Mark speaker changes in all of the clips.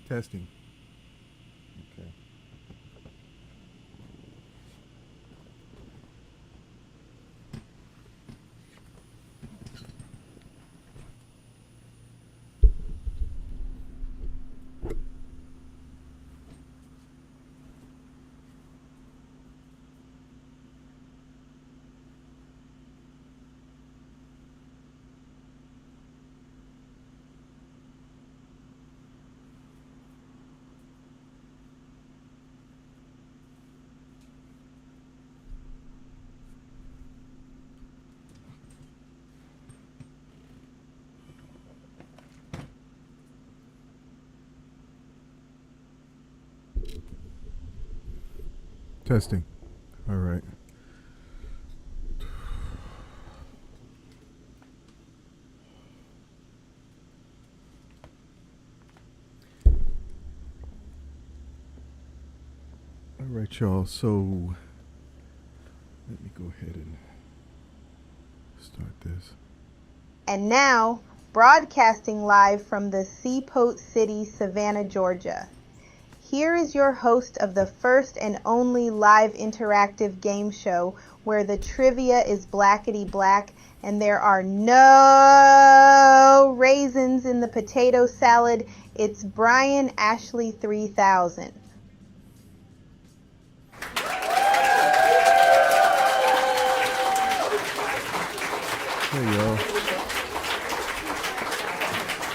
Speaker 1: Testing. Okay. Testing. All right. All right, y'all. So let me go ahead and start this.
Speaker 2: And now, broadcasting live from the Seaport City, Savannah, Georgia. Here is your host of the first and only live interactive game show where the trivia is blackety black and there are no raisins in the potato salad. It's Brian Ashley 3000.
Speaker 1: Hey, y'all.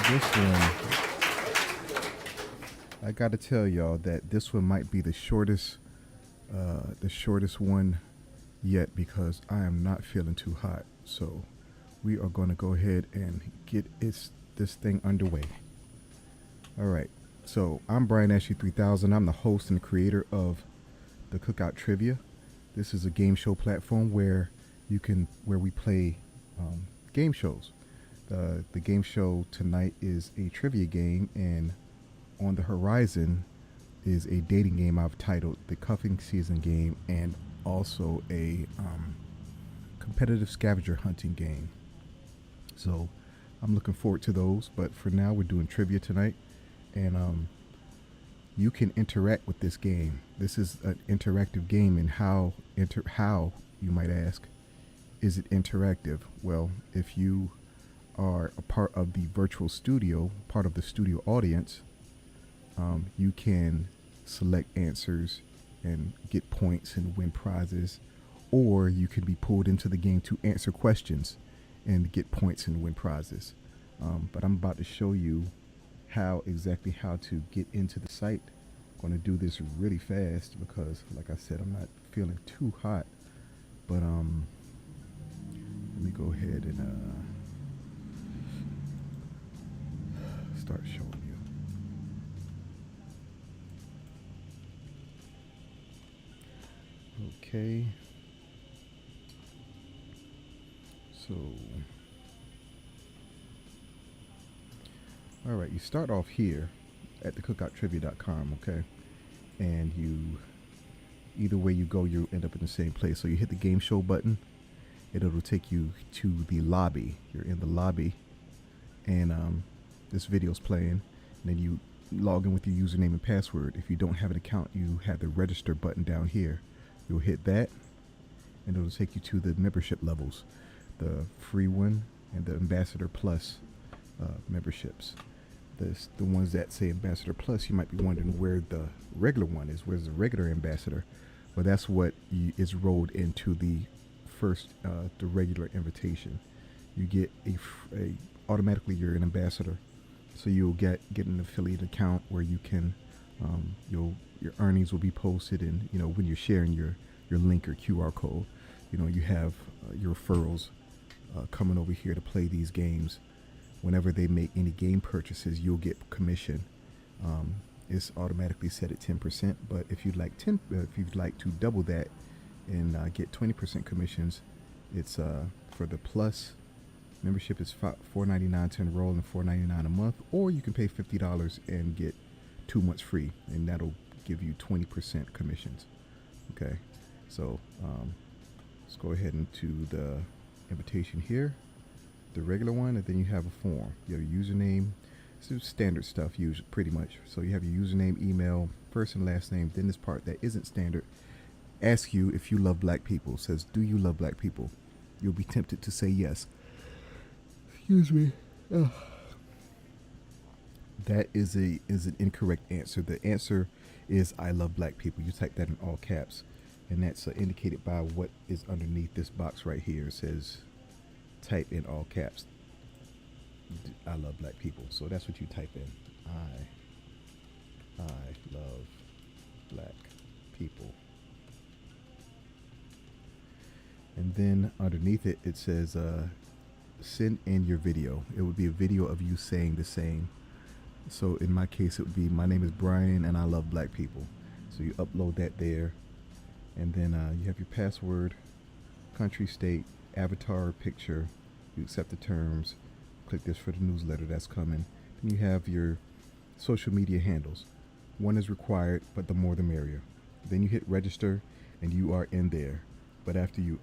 Speaker 1: This one, I got to tell y'all that this one might be the shortest one yet because I am not feeling too hot. So we are going to go ahead and get this thing underway. All right. So I'm Brian Ashley 3000. I'm the host and creator of the Cookout Trivia. This is a game show platform where we play game shows. The game show tonight is a trivia game, and on the horizon is a dating game I've titled the Cuffing Season Game, and also a competitive scavenger hunting game. So I'm looking forward to those, but for now we're doing trivia tonight, and you can interact with this game. This is an interactive game, and how you might ask, is it interactive? Well, if you are a part of the virtual studio, part of the studio audience, you can select answers and get points and win prizes, or you can be pulled into the game to answer questions and get points and win prizes. But I'm about to show you exactly how to get into the site. I'm going to do this really fast because, like I said, I'm not feeling too hot. But let me go ahead and start showing you. Okay. So, all right, you start off here at thecookoutrivia.com, okay? And either way you go, you end up in the same place. So you hit the game show button, and it'll take you to the lobby. You're in the lobby, and this video's playing. And then you log in with your username and password. If you don't have an account, you have the register button down here. You'll hit that, and it'll take you to the membership levels, the free one and the Ambassador Plus memberships. The ones that say Ambassador Plus, you might be wondering where the regular one is. Where's the regular Ambassador? Well, that's what is rolled into the first, the regular invitation. You get a automatically you're an ambassador, so you'll get an affiliate account where you can your earnings will be posted, and when you're sharing your link or QR code, you have your referrals coming over here to play these games. Whenever they make any game purchases, you'll get commission. It's automatically set at 10%, but if you'd like to double that and get 20% commissions, it's for the plus membership is $4.99 to enroll and $4.99 a month, or you can pay $50 and get 2 months free, and that'll give you 20% commissions. Okay, so let's go ahead into the invitation here, the regular one, and then you have a form. You have a username, This is standard stuff, usually, pretty much. So you have your username, email, first and last name. Then this part that isn't standard asks you if you love black people. It says, do you love black people? You'll be tempted to say yes. Excuse me. Ugh. That is an incorrect answer. The answer is I love black people. You type that in all caps, and that's indicated by what is underneath this box right here. It says type in all caps I love black people. So that's what you type in. I love black people. And then underneath it, it says send in your video. It would be a video of you saying the same. So in my case, it would be, my name is Brian and I love black people. So you upload that there. And then you have your password, country, state, avatar, picture. You accept the terms. Click this for the newsletter that's coming. Then you have your social media handles. One is required, but the more the merrier. Then you hit register and you are in there. But after you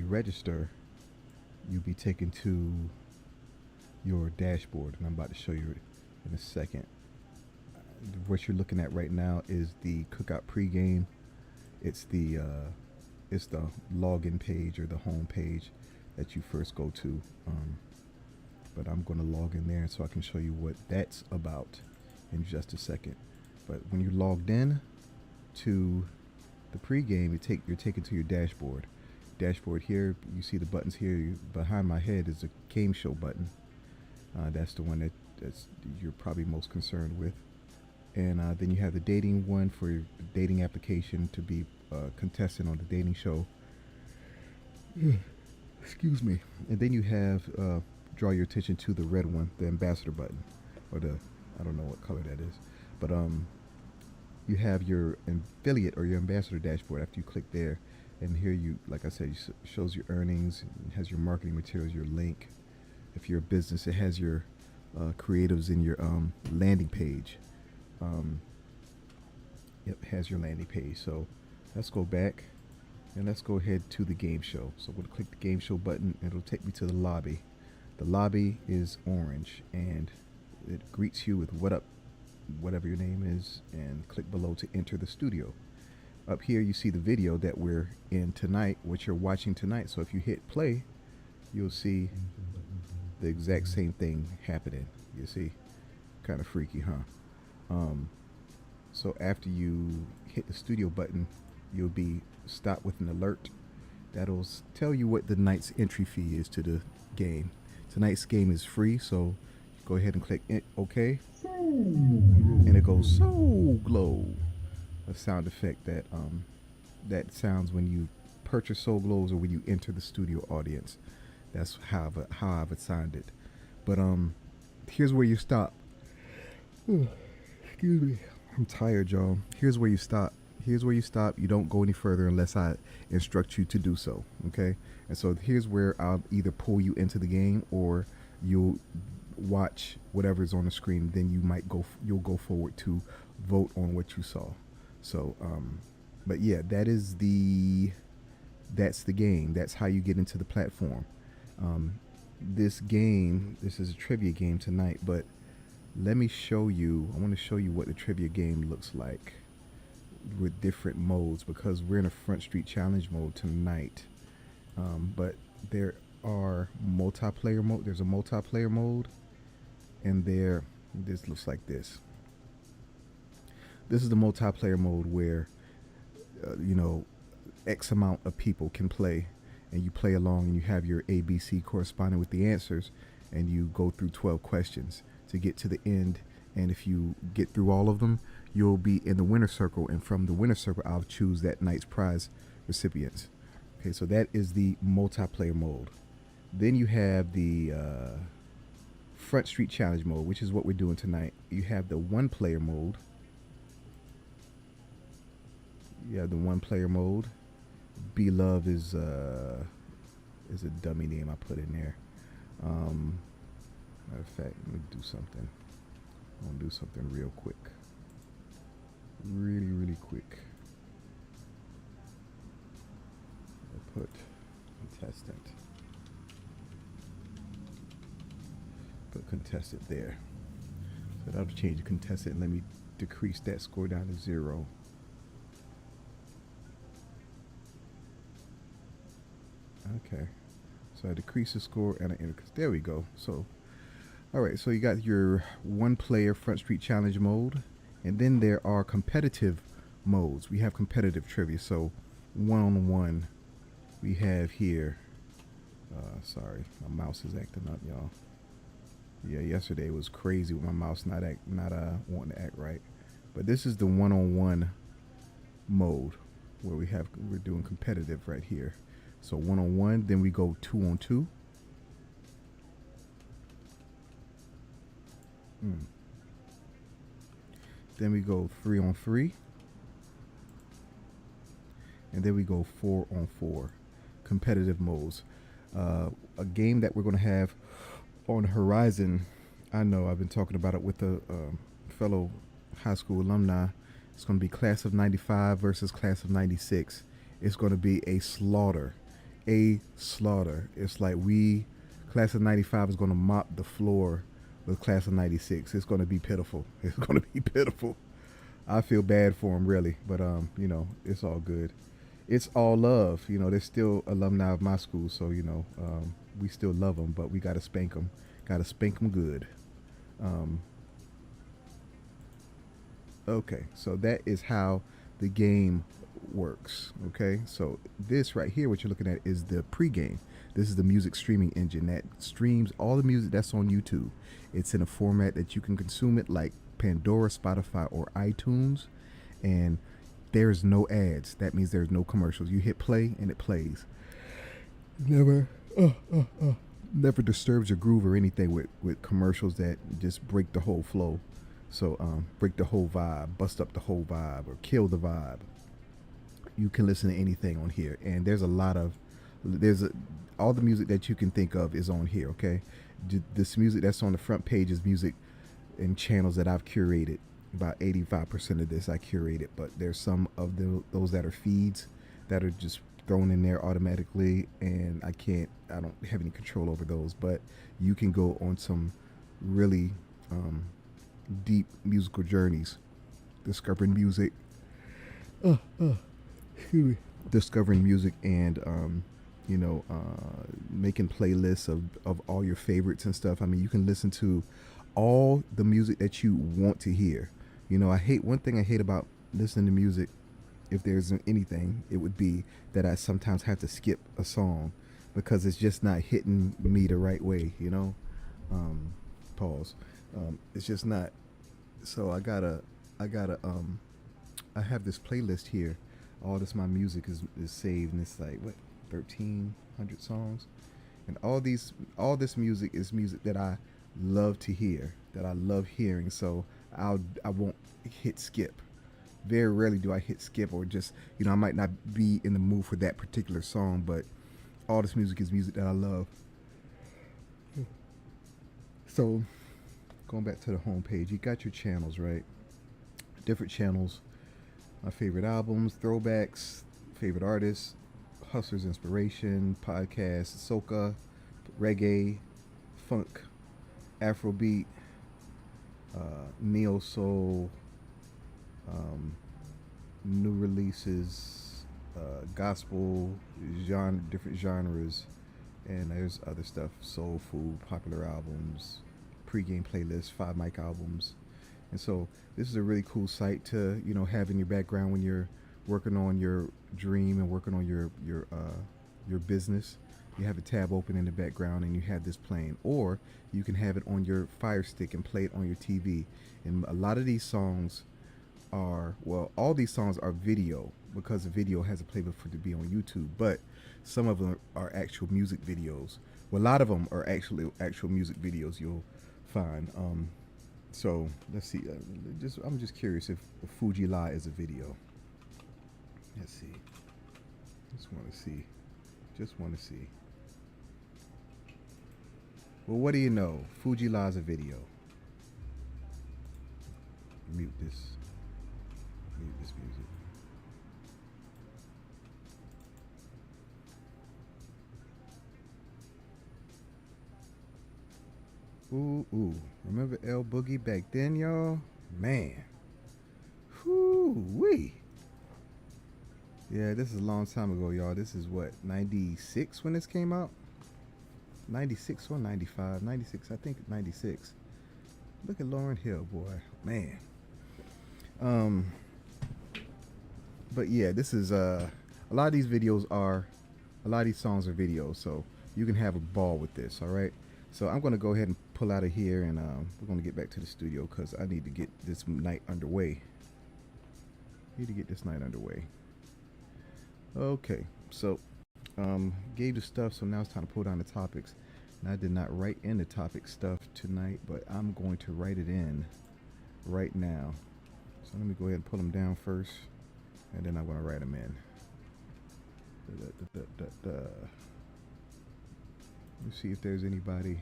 Speaker 1: register, you'll be taken to your dashboard, and I'm about to show you in a second. What you're looking at right now is the cookout pregame. It's the login page or the home page that you first go to. But I'm going to log in there so I can show you what that's about in just a second. But when you're logged in to the pregame, you're taken to your dashboard. Dashboard here, you see the buttons here. Behind my head is a game show button. That's the one that's you're probably most concerned with. And then you have the dating one for your dating application to be a contestant on the dating show. Excuse me. And then you have draw your attention to the red one, the ambassador button, or I don't know what color that is, but you have your affiliate or your ambassador dashboard after you click there. And here you, like I said, it shows your earnings, it has your marketing materials, your link. If you're a business, it has your creatives in your landing page. Yep, has your landing page. So let's go back and let's go ahead to the game show. So I'm going to click the game show button and it'll take me to the lobby. The lobby is orange and it greets you with what up, whatever your name is, and click below to enter the studio. Up here you see the video that we're in tonight, what you're watching tonight. So if you hit play, you'll see the exact same thing happening. You see, kind of freaky, huh? So after you hit the studio button, you'll be stopped with an alert that'll tell you what the night's entry fee is to the game. Tonight's game is free, so go ahead and click OK, and it goes so glow. A sound effect that sounds when you purchase Soul Glows or when you enter the studio audience. That's how I've assigned it. But here's where you stop. Excuse me. I'm tired, y'all. Here's where you stop. Here's where you stop. You don't go any further unless I instruct you to do so. Okay? And so here's where I'll either pull you into the game or you'll watch whatever's on the screen. Then you'll go forward to vote on what you saw. So, but yeah, that's the game. That's how you get into the platform. This is a trivia game tonight, but let me show you. I want to show you what the trivia game looks like with different modes, because we're in a Front Street Challenge mode tonight. But there are multiplayer mode. There's a multiplayer mode, and this looks like this. This is the multiplayer mode where X amount of people can play, and you play along, and you have your ABC corresponding with the answers, and you go through 12 questions to get to the end. And if you get through all of them, you'll be in the winner circle, and from the winner circle I'll choose that night's prize recipients. Okay, so that is the multiplayer mode. Then you have the Front Street Challenge mode, which is what we're doing tonight. You have the one player mode. You have the one player mode. Be Love is a dummy name I put in there. Matter of fact, let me do something. I'm gonna do something real quick. Really quick. I'll put contestant. contested there. So that'll change the contested and let me decrease that score down to 0. Okay. So I decrease the score and I enter. There we go. So, all right. So you got your one player Front Street Challenge mode. And then there are competitive modes. We have competitive trivia. So one-on-one we have here. Sorry, my mouse is acting up, y'all. Yeah, yesterday was crazy with my mouse not wanting to act right. But this is the one-on-one mode where we're doing competitive right here. So one-on-one, then we go two-on-two. Then we go 3-on-3. And then we go 4-on-4. Competitive modes. A game that we're going to have on the horizon. I know I've been talking about it with a fellow high school alumni. It's going to be class of 95 versus class of 96. It's going to be a slaughter. It's like class of 95 is going to mop the floor with class of 96. It's going to be pitiful. It's going to be pitiful. I feel bad for them, really, but it's all good. It's all love. They're still alumni of my school, so we still love them, but we got to spank them. Got to spank them good. Okay, so that is how the game works. Okay, so this right here, what you're looking at, is the pregame. This is the music streaming engine that streams all the music that's on YouTube. It's in a format that you can consume it like Pandora, Spotify, or iTunes, and there's no ads. That means there's no commercials. You hit play and it plays. Never disturbs your groove or anything with commercials that just break the whole flow. So break the whole vibe, bust up the whole vibe, or kill the vibe. You can listen to anything on here, and all the music that you can think of is on here. Okay, this music that's on the front page is music and channels that I've curated. About 85% of this I curated, but there's some of those that are feeds that are just thrown in there automatically, and I don't have any control over those. But you can go on some really deep musical journeys, discovering music, discovering music, and making playlists of all your favorites and stuff. I mean, you can listen to all the music that you want to hear. One thing I hate about listening to music, if there's anything, it would be that I sometimes have to skip a song because it's just not hitting me the right way, pause. It's just not. So I have this playlist here. All this my music is saved, and it's like 1,300 songs, and all this music is music that I love to hear, that I love hearing. So I won't hit skip. Very rarely do I hit skip, or just I might not be in the mood for that particular song, but all this music is music that I love. So going back to the home page, you got your channels, right? Different channels. My favorite albums, throwbacks, favorite artists, hustlers, inspiration, podcasts, soca, reggae, funk, Afrobeat, neo soul, new releases, gospel, different genres, and there's other stuff: soul food, popular albums, pregame playlists, 5 mic albums. And so this is a really cool site to have in your background when you're working on your dream and working on your business. You have a tab open in the background and you have this playing, or you can have it on your Fire Stick and play it on your TV. And a lot of these songs all these songs are video, because the video has a playbook for it to be on YouTube, but some of them are actual music videos. Well, a lot of them are actual music videos you'll find. So let's see. I'm just curious if Fuji La is a video. Let's see. Just want to see. Well, what do you know? Fuji La is a video. Mute this music. Ooh, ooh. Remember L Boogie back then, y'all? Man. Whoo wee. Yeah, this is a long time ago, y'all. This is what, 96 when this came out? 96 or 95? 96, I think 96. Look at Lauryn Hill, boy. Man. But yeah, this is a lot of these videos are a lot of these songs are videos, so you can have a ball with this, all right? So I'm going to go ahead and pull out of here, and we're going to get back to the studio because I need to get this night underway. Okay, so gave the stuff, so now it's time to pull down the topics. And I did not write in the topic stuff tonight, but I'm going to write it in right now. So let me go ahead and pull them down first, and then I'm going to write them in. Let me see if there's anybody.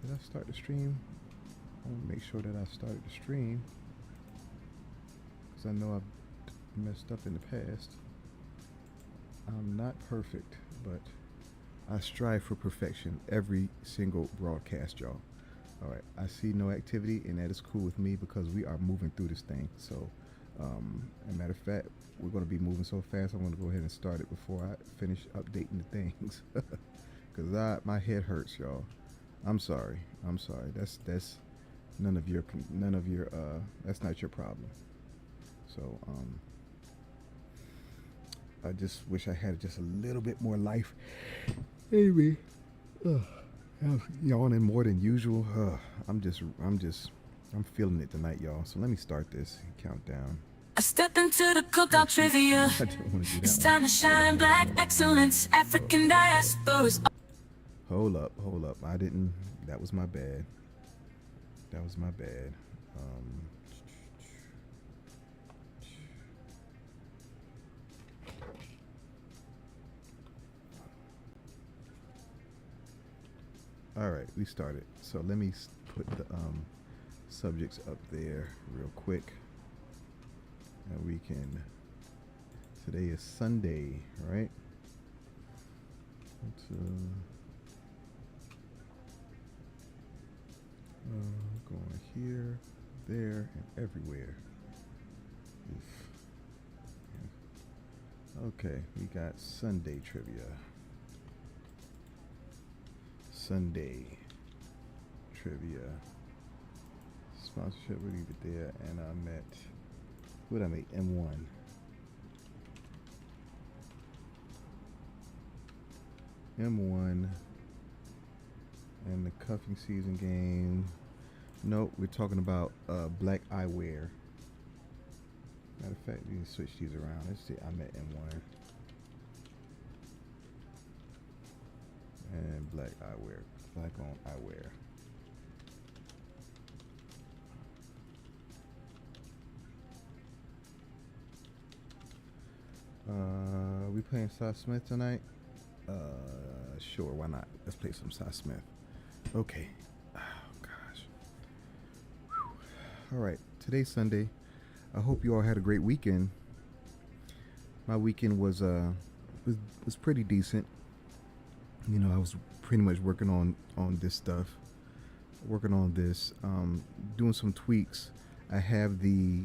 Speaker 1: Did I start the stream? I want to make sure that I started the stream, because I know I've messed up in the past. I'm not perfect, but I strive for perfection every single broadcast, y'all. All right, I see no activity, and that is cool with me because we are moving through this thing. So, as a matter of fact, we're going to be moving so fast, I'm going to go ahead and start it before I finish updating the things. Because my head hurts, y'all. I'm sorry. That's none of your that's not your problem. So, I just wish I had just a little bit more life. Anyway, I'm yawning more than usual. I'm feeling it tonight, y'all. So let me start this countdown.
Speaker 3: I step into the cookout trivia. It's time to shine black excellence. African diasporas.
Speaker 1: Hold up. That was my bad. All right, we started. So let me put the subjects up there real quick, and we can. Today is Sunday, right? Let's going here, there, and everywhere. Okay, we got Sunday trivia. Sponsorship, we'll leave it there. And I met, who did I meet? M-1. And the cuffing season game. Nope, we're talking about black eyewear. Matter of fact, we can switch these around. Let's see, I met M1. And black eyewear. Black on eyewear. We playing Cy Smith tonight? Sure, why not? Let's play some Cy Smith. Okay. Oh gosh. Whew. All right, today's Sunday. I hope you all had a great weekend. My weekend was pretty decent. You know, I was pretty much working on this stuff. Doing some tweaks. I have the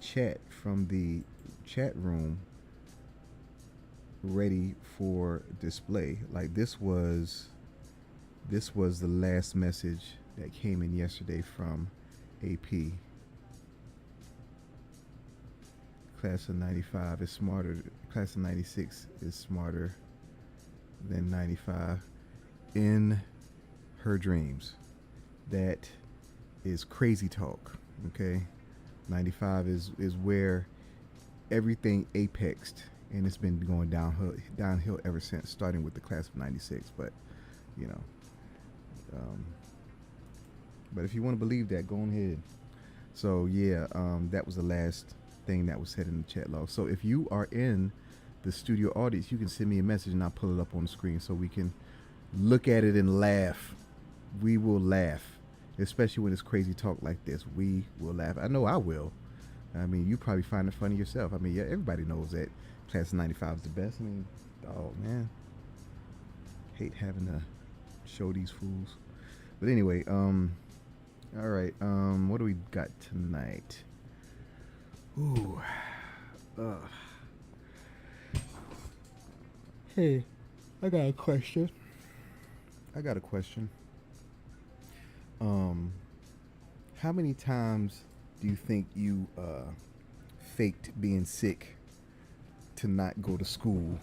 Speaker 1: chat from the chat room ready for display. Like this was the last message that came in yesterday from AP. Class of 95 is smarter. Class of 96 is smarter than 95 in her dreams. That is crazy talk. Okay, 95 is where everything apexed, and it's been going downhill ever since, starting with the class of 96. But you know, but if you want to believe that, go on ahead. So yeah, that was the last thing that was said in the chat log. So if you are in the studio audience, you can send me a message and I'll pull it up on the screen so we can look at it and laugh. We will laugh, especially when it's crazy talk like this. We will laugh. I know I will. I mean, you probably find it funny yourself. I mean, yeah, everybody knows that class of 95 is the best. I mean, oh man, Hate having to show these fools. But anyway, all right, what do we got tonight? Ooh, hey, I got a question. I got a question. How many times do you think you faked being sick to not go to school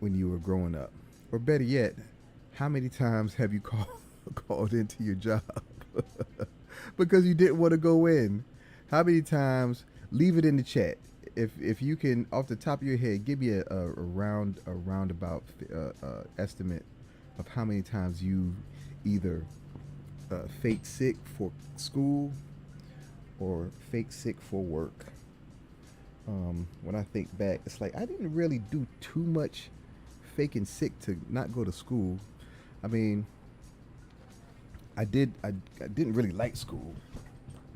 Speaker 1: when you were growing up? Or better yet, how many times have you called into your job because you didn't want to go in? How many times? Leave it in the chat. If you can, off the top of your head, give me a roundabout estimate of how many times you either fake sick for school or fake sick for work. When I think back, it's like I didn't really do too much faking sick to not go to school. I mean, I didn't really like school.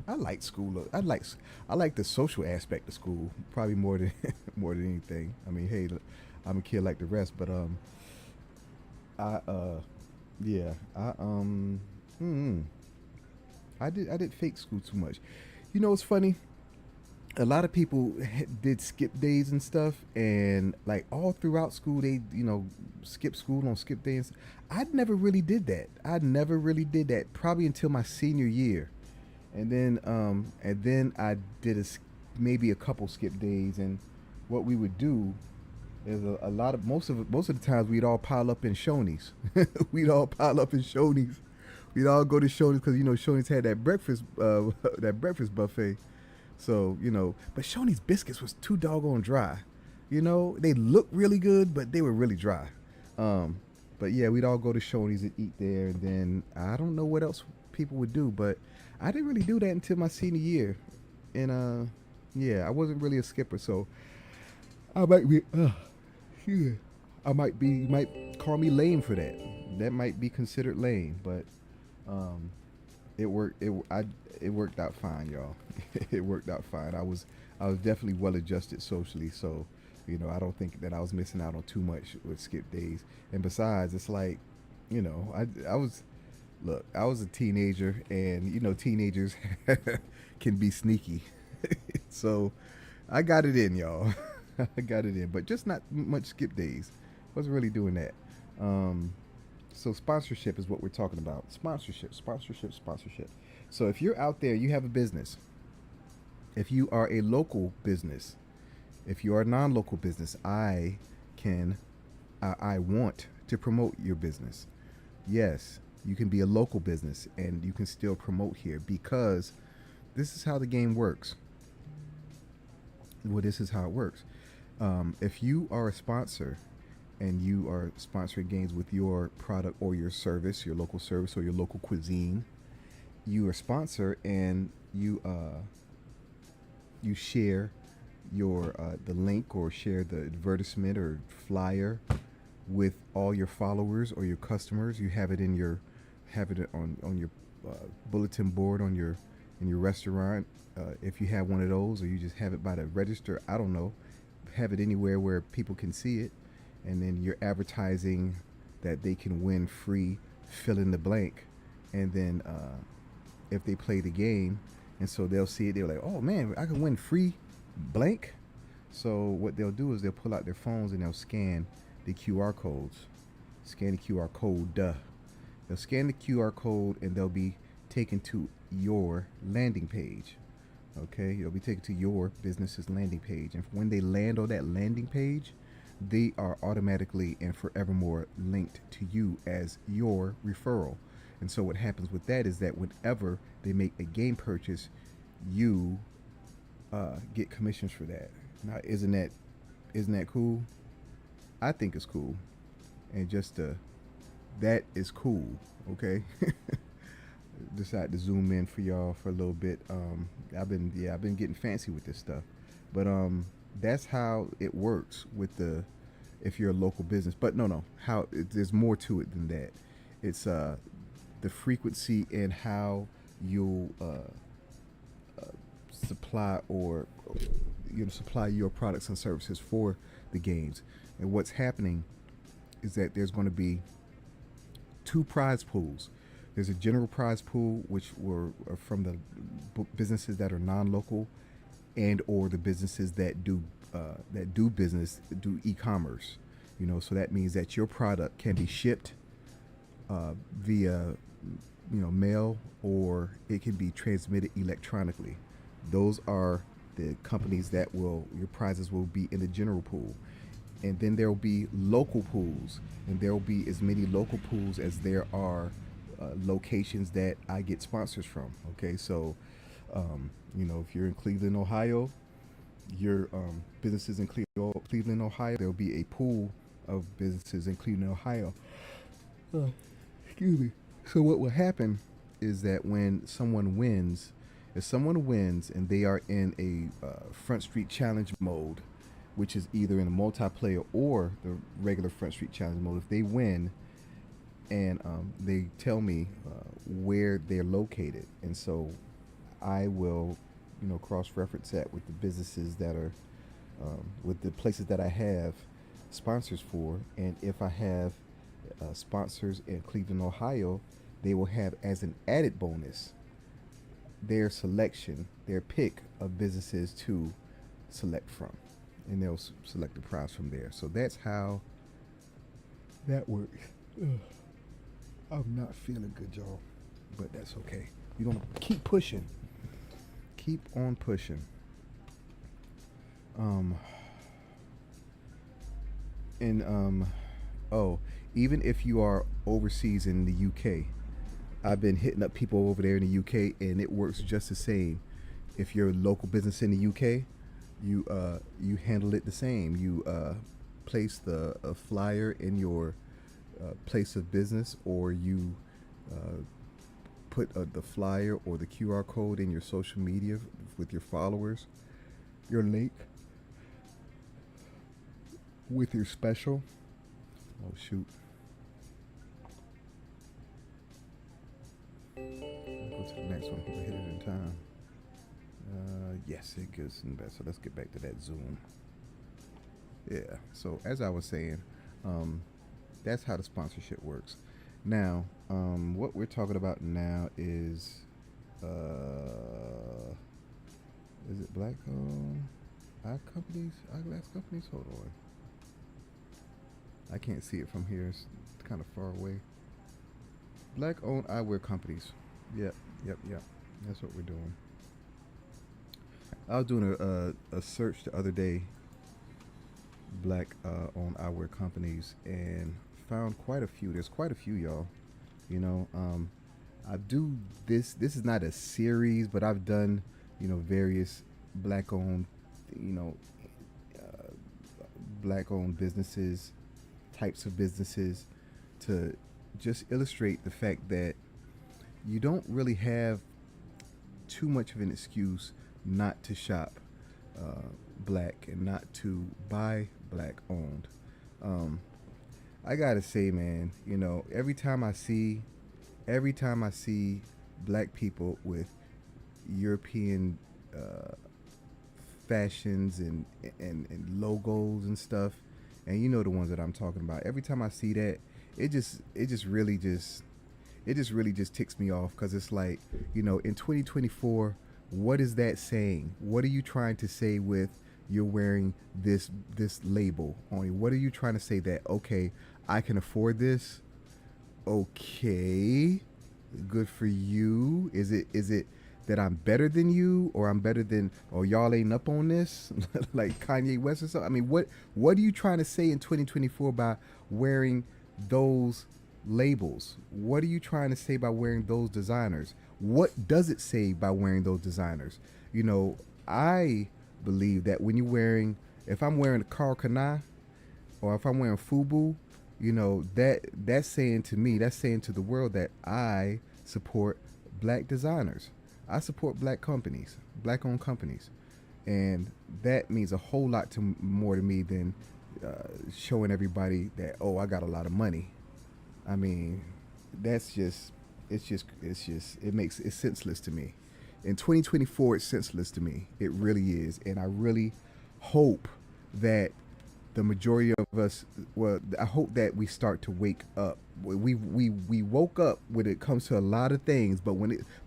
Speaker 1: I like school. I like the social aspect of school probably more than more than anything. I mean, hey, I'm a kid like the rest, but I yeah, I did fake school too much. You know, it's funny. A lot of people did skip days and stuff, and like all throughout school, they skip school on skip days. I never really did that. I never really did that. Probably until my senior year, and then I did maybe a couple skip days. And what we would do is a lot of most of the times we'd all pile up in Shoney's. We'd all pile up in Shoney's. We'd all go to Shoney's because Shoney's had that breakfast buffet. So, but Shoney's biscuits was too doggone dry. They looked really good, but they were really dry. But yeah, we'd all go to Shoney's and eat there, and then I don't know what else people would do, but I didn't really do that until my senior year. And yeah, I wasn't really a skipper, so I might be you might call me lame for that. That might be considered lame, but it worked. It worked out fine, y'all. It worked out fine. I was definitely well adjusted socially, so I don't think that I was missing out on too much with skip days. And besides, it's like, I was a teenager, and teenagers can be sneaky. So I got it in, y'all. I got it in, but just not much skip days. Wasn't really doing that. So sponsorship is what we're talking about. Sponsorship. So if you're out there, you have a business. If you are a local business, if you are a non-local business, I want to promote your business. Yes, you can be a local business and you can still promote here, because this is how the game works. Well, this is how it works. If you are a sponsor and you are sponsoring games with your product or your service, your local service or your local cuisine, you are a sponsor, and you share your the link or share the advertisement or flyer with all your followers or your customers. You have it on your bulletin board in your restaurant, if you have one of those, or you just have it by the register. I don't know. Have it anywhere where people can see it, and then you're advertising that they can win free fill in the blank, and then if they play the game, and so they'll see it, they're like, oh man, I can win free blank. So what they'll do is they'll pull out their phones and they'll scan the QR codes. They'll scan the QR code, and they'll be taken to your landing page. Okay, you'll be taken to your business's landing page, and when they land on that landing page, they are automatically and forevermore linked to you as your referral. And so what happens with that is that whenever they make a game purchase, you get commissions for that. Now, isn't that cool? I think it's cool, and that is cool. Okay. Decided to zoom in for y'all for a little bit. I've been getting fancy with this stuff, but that's how it works if you're a local business. But there's more to it than that. It's the frequency and how you'll supply supply your products and services for the games. And what's happening is that there's going to be two prize pools. There's a general prize pool, which were from the businesses that are non-local, and or the businesses that do business, do e-commerce. So that means that your product can be shipped via mail, or it can be transmitted electronically. Those are the companies that your prizes will be in the general pool. And then there will be local pools, and there will be as many local pools as there are locations that I get sponsors from. Okay, so if you're in Cleveland, Ohio, your businesses in Cleveland, Ohio, there will be a pool of businesses in Cleveland, Ohio. Excuse me. So what will happen is that when someone wins, if someone wins and they are in a Front Street Challenge mode, which is either in a multiplayer or the regular Front Street Challenge mode, if they win and they tell me where they're located, and so I will, cross-reference that with the businesses that are, with the places that I have sponsors for, and if I have sponsors in Cleveland, Ohio, they will have as an added bonus their selection, their pick of businesses to select from, and they'll select the prize from there. So that's how that works. Ugh. I'm not feeling good, y'all, but that's okay. You don't keep pushing. Keep on pushing. Even if you are overseas in the UK, I've been hitting up people over there in the UK, and it works just the same. If you're a local business in the UK, you handle it the same. You place a flyer in your place of business, or you put the flyer or the QR code in your social media with your followers, your link with your special. Oh shoot. Go to the next one. We'll hit it in time. Yes, it goes in best. So let's get back to that Zoom. Yeah. So as I was saying, that's how the sponsorship works. Now, what we're talking about now is it black eyeglass companies? Hold on. I can't see it from here. It's kind of far away. Black-owned eyewear companies. Yep. That's what we're doing. I was doing a search the other day, black-owned eyewear companies, and found quite a few. There's quite a few, y'all. I do this. This is not a series, but I've done, various black-owned, black-owned businesses, types of businesses, to just illustrate the fact that you don't really have too much of an excuse not to shop black and not to buy black owned. I gotta say, man, every time I see black people with European fashions and logos and stuff, and the ones that I'm talking about, every time I see that, it just really ticks me off, because it's like, in 2024, what is that saying? What are you trying to say with you're wearing this label on you? What are you trying to say? That, okay, I can afford this? Okay, good for you. Is it that I'm better than you, or I'm better than, or y'all ain't up on this like Kanye West or something? I mean, what are you trying to say in 2024 by wearing those labels? What are you trying to say by wearing those designers? What does it say by wearing those designers? I believe that when you're wearing, if I'm wearing a Karl Kani, or if I'm wearing FUBU, that's saying to me, that's saying to the world that I support black designers. I support black companies, black-owned companies, and that means a whole lot more to me than showing everybody that, oh, I got a lot of money. I mean, it's senseless to me. In 2024, it's senseless to me. It really is, and I really hope that the majority of us, well, I hope that we start to wake up. We woke up when it comes to a lot of things, but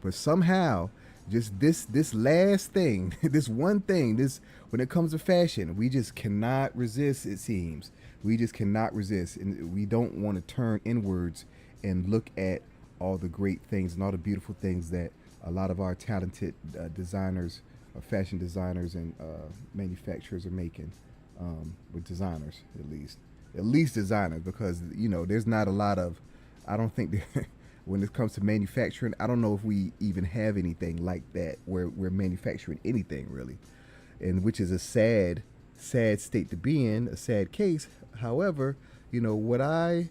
Speaker 1: but somehow, just this last thing, this one thing, this when it comes to fashion, we just cannot resist. It seems we just cannot resist, and we don't want to turn inwards and look at all the great things and all the beautiful things that a lot of our talented designers, fashion designers, and manufacturers are making, with designers at least designers, because there's not a lot of, I don't think when it comes to manufacturing, I don't know if we even have anything like that where we're manufacturing anything really, and which is a sad state to be in, a sad case. However, what I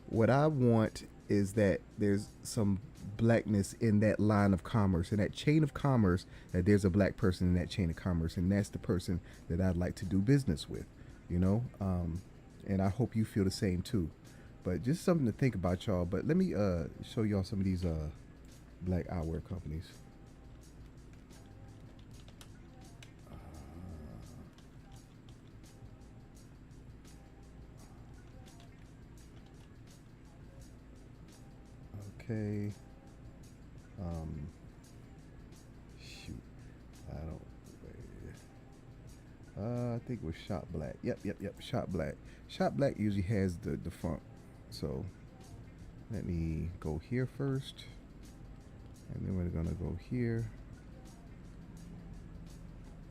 Speaker 1: want is that there's some blackness in that line of commerce, in that chain of commerce, that there's a black person in that chain of commerce, and that's the person that I'd like to do business with, and I hope you feel the same too. But just something to think about, y'all. But let me show y'all some of these black eyewear companies. Okay. Shoot. I don't. I think it was Shop Black. Yep. Shop Black. Shop Black usually has the font. So let me go here first, and then we're gonna go here.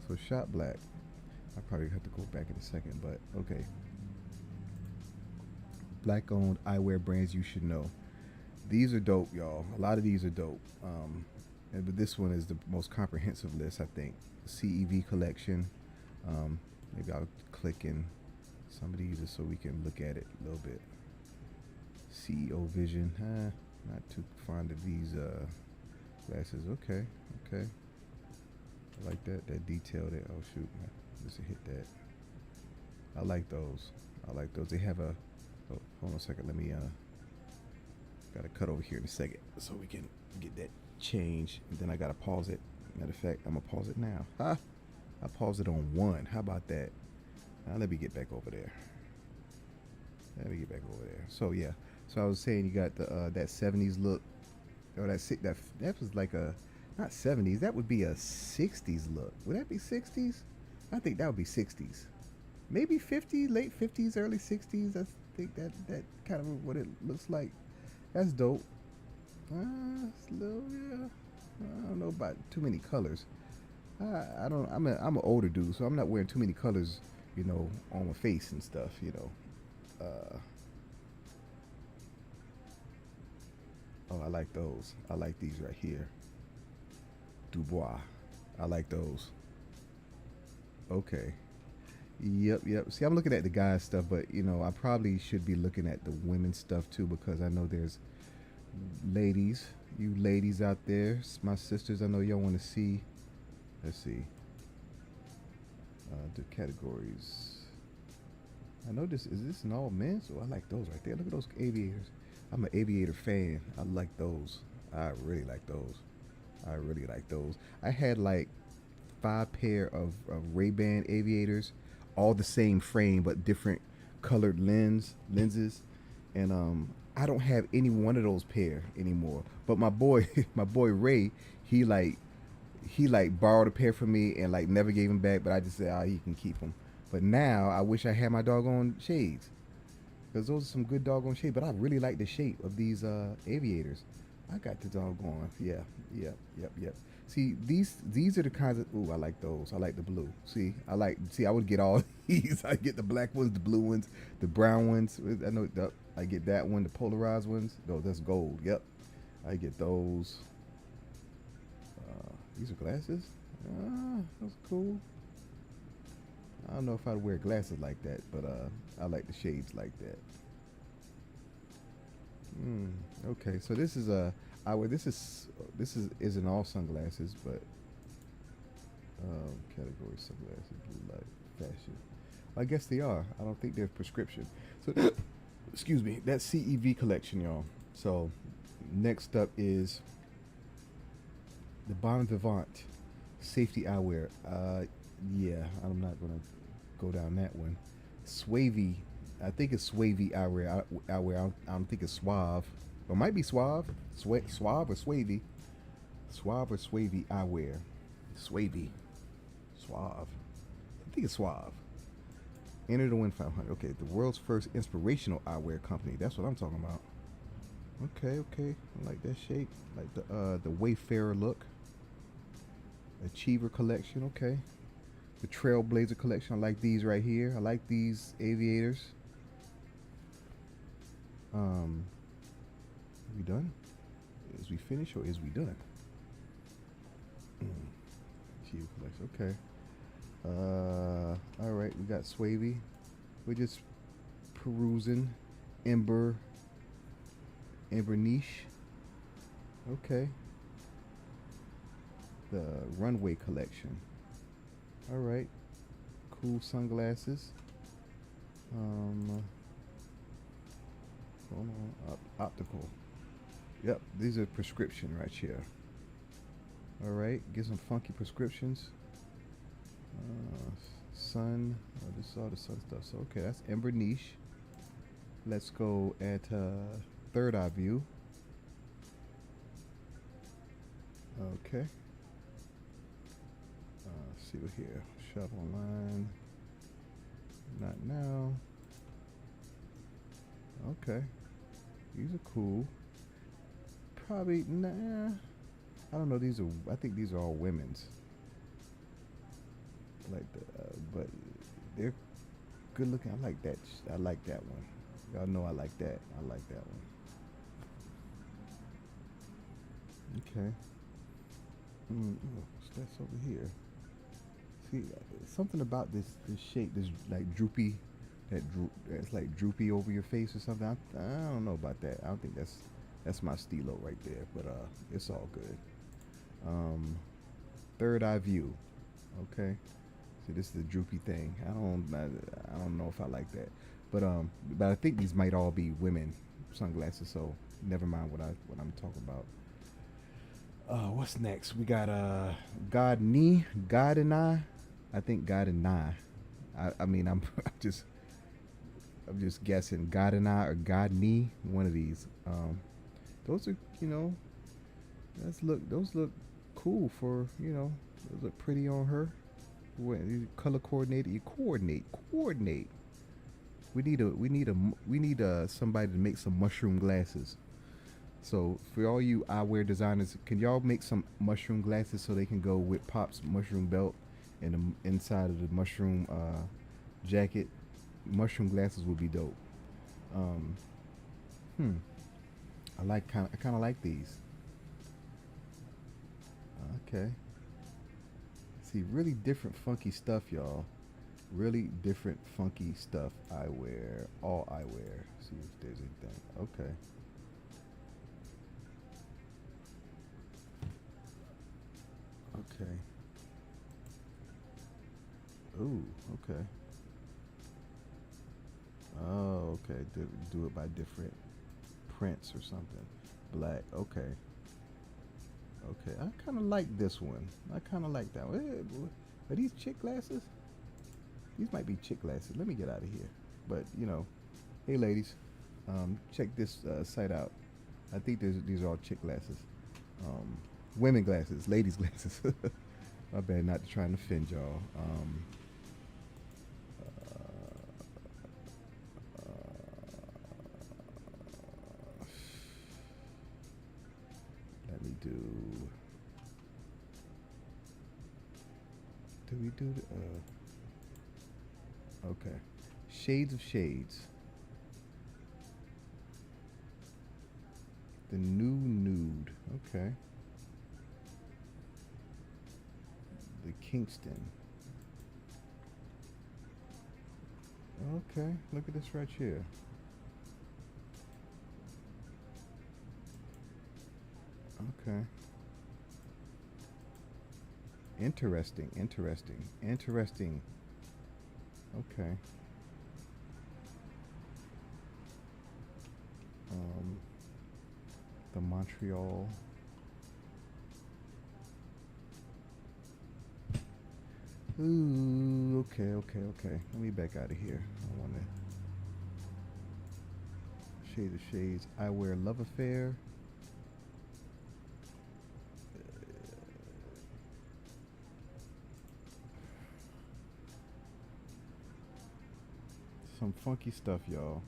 Speaker 1: So Shop Black. I probably have to go back in a second, but okay. Black-owned eyewear brands you should know. These are dope, y'all. A lot of these are dope. But this one is the most comprehensive list, I think. CEV collection. Maybe I'll click in some of these just so we can look at it a little bit. CEO Vision. Not too fond of these glasses. Okay. I like that detail there. Oh shoot, just hit that. I like those. They have a. Oh, hold on a second. Let me gotta cut over here in a second so we can get that change, and then I gotta pause it. Matter of fact, I'm gonna pause it now. I paused it on 1. How about that? Now let me get back over there. So yeah, so I was saying you got the that 70s look, or that was like a, not 70s. That would be a 60s look. Would that be 60s? I think that would be 60s. Maybe 50, late 50s, early 60s. I think that kind of what it looks like. That's dope. It's a little, yeah. I don't know about too many colors. I don't. I'm an older dude, so I'm not wearing too many colors, on my face and stuff, Oh, I like those. I like these right here. Dubois. I like those. Okay. Yep. See, I'm looking at the guys stuff, but I probably should be looking at the women's stuff too, because I know there's you ladies out there, my sisters. I know y'all want to see. Let's see. The categories. I know this is in all men's. Oh, I like those right there. Look at those aviators. I'm an aviator fan. I like those. I really like those. I had like 5 pair of Ray-Ban aviators, all the same frame but different colored lenses, and I don't have any one of those pair anymore. But my boy Ray, he borrowed a pair from me and like never gave them back. But I just said, he can keep them. But now I wish I had my doggone shades, because those are some good doggone shades. But I really like the shape of these aviators. I got the doggone, yeah. See, these are the kinds of, ooh, I like those. I like the blue. See, I would get all these. I get the black ones, the blue ones, the brown ones. I know I get that one, the polarized ones. No, that's gold. Yep, I get those. These are glasses. That's cool. I don't know if I'd wear glasses like that, but I like the shades like that. Okay, so this is isn't all sunglasses, but category sunglasses, blue light, fashion. I guess they are. I don't think they're prescription. So, excuse me, that's CEV collection, y'all. So, next up is the Bon Vivant safety eyewear. Yeah, I'm not gonna go down that one. Swavy. I think it's Swavy eyewear. I don't think it's Suave. Or it might be Suave. Suave or Swavy. Suave or Swavy eyewear. Swavy. Suave. I think it's Suave. Enter to win 500. Okay, the world's first inspirational eyewear company. That's what I'm talking about. Okay, okay. I like that shape. Like the Wayfarer look. Achiever collection. Okay. The Trailblazer collection. I like these right here. I like these aviators. Are we done? Is we finished or is we done? Achiever collection. Okay. All right, we got Swavy. We're just perusing. Ember niche. Okay. The runway collection. All right. Cool sunglasses. Hold on. Optical. Yep, these are prescription right here. All right, get some funky prescriptions. Sun. Oh, this is all the sun stuff. So okay, that's Ember niche. Let's go at third eye view. Okay. See what here. Shop online. Not now. Okay. These are cool. Probably nah. I don't know. These are. I think these are all women's. Like the, but they're good looking. I like that. I like that one. Y'all know I like that. I like that one. Okay. What's that over here? See, something about this shape, this like droopy, that's like droopy over your face or something. I don't know about that. I don't think that's my stilo right there. But it's all good. Third eye view. Okay. See, this is the droopy thing. I don't know if I like that. But I think these might all be women sunglasses. So never mind what I'm talking about. What's next? We got God and I think God and I mean I'm just guessing God and or God one of these. Those are those look cool for those look pretty on her. Color coordinated. You coordinate. We need somebody to make some mushroom glasses. So for all you eyewear designers, can y'all make some mushroom glasses so they can go with Pop's mushroom belt and the inside of the mushroom jacket? Mushroom glasses would be dope. I kind of like these. Okay. See, really different funky stuff, y'all. Really different funky stuff. Eyewear, all eyewear. See if there's anything. Okay. Okay. Ooh, okay. Oh, okay. Do it by different prints or something. Black. Okay. Okay. I kind of like this one. I kind of like that one. Are these chick glasses? These might be chick glasses. Let me get out of here. But hey ladies, check this site out. I think these are all chick glasses. Women glasses, ladies glasses. My bad, not trying to offend y'all. Let me do. Do we do the? Okay, Shades of Shades. The new nude. Okay. The Kingston. Okay, look at this right here. Okay. Interesting. Okay. The Montreal. Ooh, okay. Let me back out of here. I want to Shade of Shades. Eyewear Love Affair. Some funky stuff, y'all.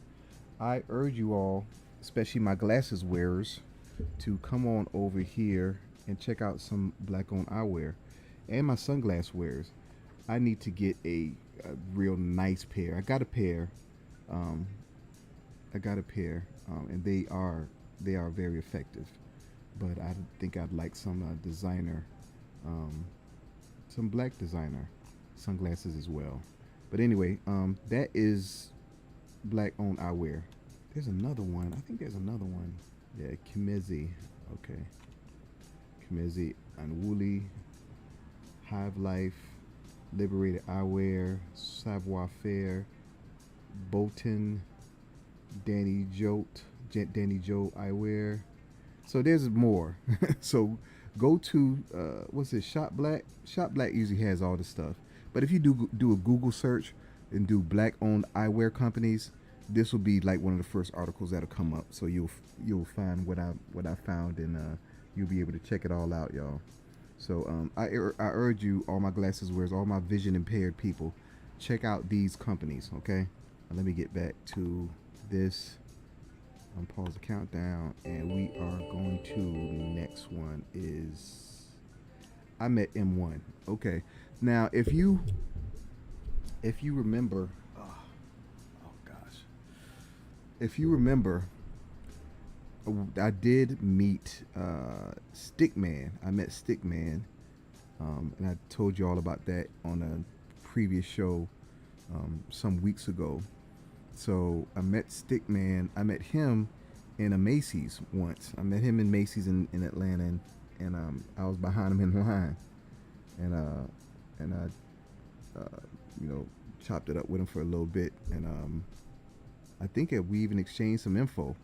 Speaker 1: I urge you all, especially my glasses wearers, to come on over here and check out some black owned eyewear, and my sunglass wearers. I need to get a real nice pair. I got a pair. Um, and they are very effective. But I think I'd like some designer, some black designer sunglasses as well. But anyway, that is black owned eyewear. There's another one. I think there's another one. Yeah, Kimezi. Okay. Kimezi, Unwoolly, Hive Life, Liberated Eyewear, Savoir Faire, Bolton, Danny Joe Eyewear. So there's more. So go to what's it? Shop Black. Shop Black usually has all the stuff. But if you do a Google search and do black owned eyewear companies, this will be like one of the first articles that'll come up. So you'll find what I found, and you'll be able to check it all out, y'all. So I urge you, all my glasses wearers, all my vision impaired people, check out these companies. Okay, let me get back to this. Pause the countdown, and we are going to next one is I met M-1. Okay, now if you remember, oh gosh, if you remember, I did meet Stickman. I met Stickman, and I told you all about that on a previous show some weeks ago. So I met Stickman. I met him in a Macy's once. I met him in Macy's in Atlanta, and I was behind him in line, and I chopped it up with him for a little bit, and I think we even exchanged some info,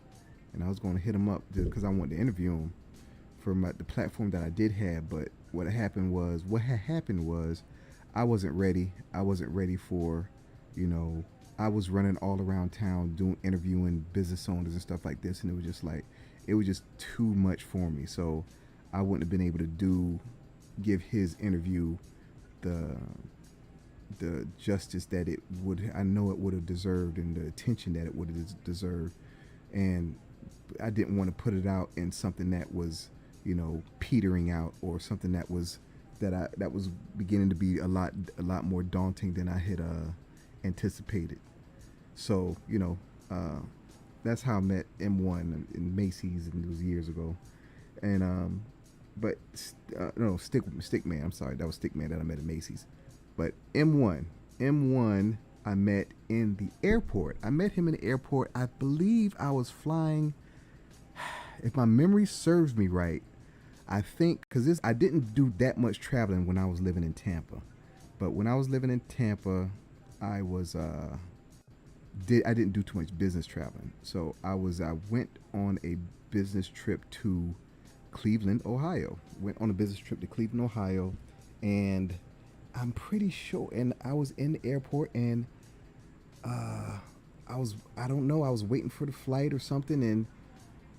Speaker 1: and I was going to hit him up because I wanted to interview him for the platform that I did have. But what had happened was I wasn't ready. I wasn't ready for, I was running all around town interviewing business owners and stuff like this, and it was just too much for me. So I wouldn't have been able to give his interview the justice that it would have deserved, and the attention that it would have deserved. And I didn't want to put it out in something that was, petering out, or something that was beginning to be a lot more daunting than I had anticipated. So that's how I met M1 in Macy's, and it was years ago. And Stickman. I'm sorry, that was Stickman that I met at Macy's. But M1 I met in the airport. I met him in the airport. I believe I was flying, if my memory serves me right, I think, because I didn't do that much traveling when I was living in Tampa. But when I was living in Tampa, I didn't do too much business traveling. So I went on a business trip to Cleveland, Ohio. And I'm pretty sure, and I was in the airport, and I was waiting for the flight or something, and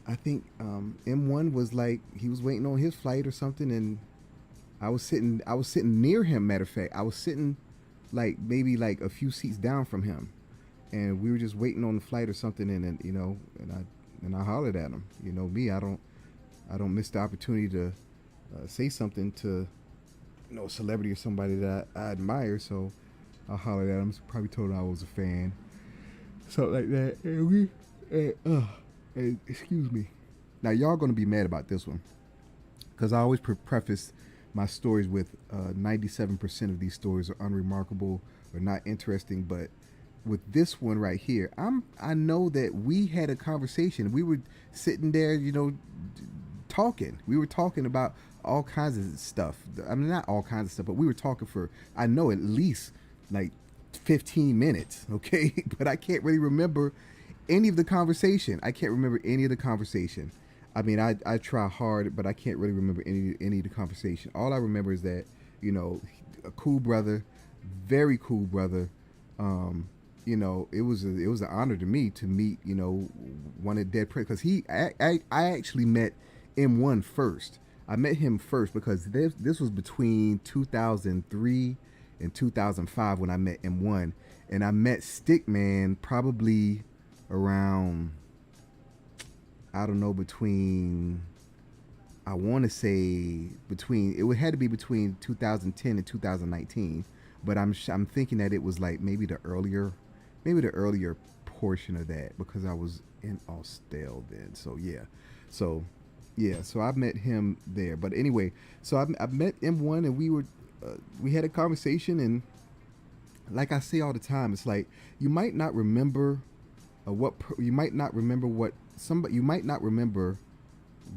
Speaker 1: I think M1 was like, he was waiting on his flight or something, and I was sitting near him. Matter of fact, I was sitting like maybe like a few seats down from him, and we were just waiting on the flight or something, and then and I hollered at him. Me, I don't miss the opportunity to say something to a celebrity or somebody that I admire. So I hollered at him. Probably told him I was a fan, something like that. And excuse me. Now y'all gonna be mad about this one, because I always preface my stories with 97% of these stories are unremarkable or not interesting. But with this one right here, I know that we had a conversation. We were sitting there, talking. We were talking about all kinds of stuff. I mean, not all kinds of stuff, but we were talking for, I know, at least like 15 minutes. Okay. But I can't really remember any of the conversation. I mean, I try hard, but I can't really remember any of the conversation. All I remember is that, a cool brother. Very cool brother. It was an honor to me to meet one of Dead Prez, because I actually met M1 first. I met him first because this was between 2003 and 2005 when I met M1, and I met Stickman probably around, I don't know, between, I want to say between, it had to be between 2010 and 2019, but I'm thinking that it was like maybe the earlier portion of that, because I was in Austell then. So so I met him there. But anyway, so I met M1, and we had a conversation, and like I say all the time, it's like you might not remember you might not remember you might not remember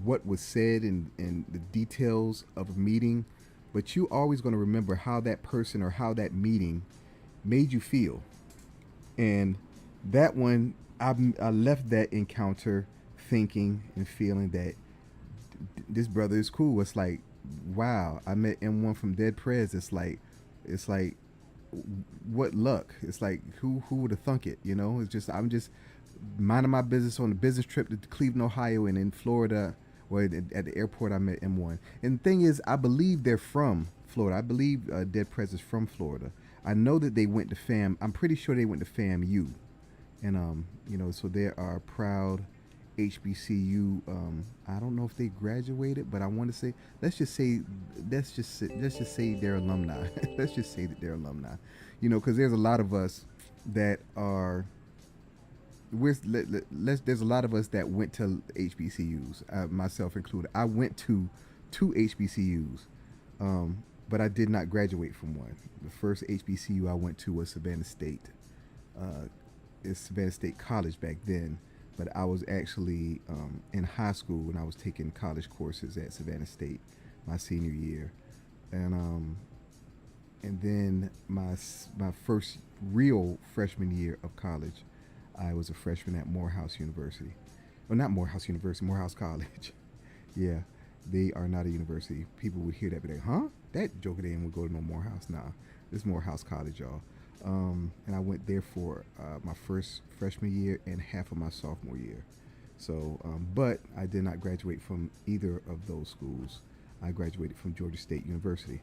Speaker 1: what was said and the details of a meeting, but you always going to remember how that person or how that meeting made you feel. And that one, I left that encounter thinking and feeling that this brother is cool. It's like, wow, I met M1 from Dead Prez. It's like, what luck. It's like, who would have thunk it? It's just, I'm just minding my business on a business trip to Cleveland, Ohio, and in Florida, where at the airport I met M1. And the thing is, I believe they're from Florida. I believe Dead Prez is from Florida. I know that they went to FAM. I'm pretty sure they went to FAMU, and so they are proud HBCU. I don't know if they graduated, but I want to say let's just say they're alumni. Let's just say that they're alumni. Because there's a lot of us that are. There's a lot of us that went to HBCUs, myself included. I went to two HBCUs, but I did not graduate from one. The first HBCU I went to was Savannah State. It's Savannah State College back then, but I was actually in high school when I was taking college courses at Savannah State my senior year, and then my first real freshman year of college, I was a freshman at Morehouse University. Well, not Morehouse University, Morehouse College. Yeah, they are not a university. People would hear that, but like, huh? That joker they would go to no Morehouse. Nah, this is Morehouse College, y'all. And I went there for my first freshman year and half of my sophomore year. So, but I did not graduate from either of those schools. I graduated from Georgia State University.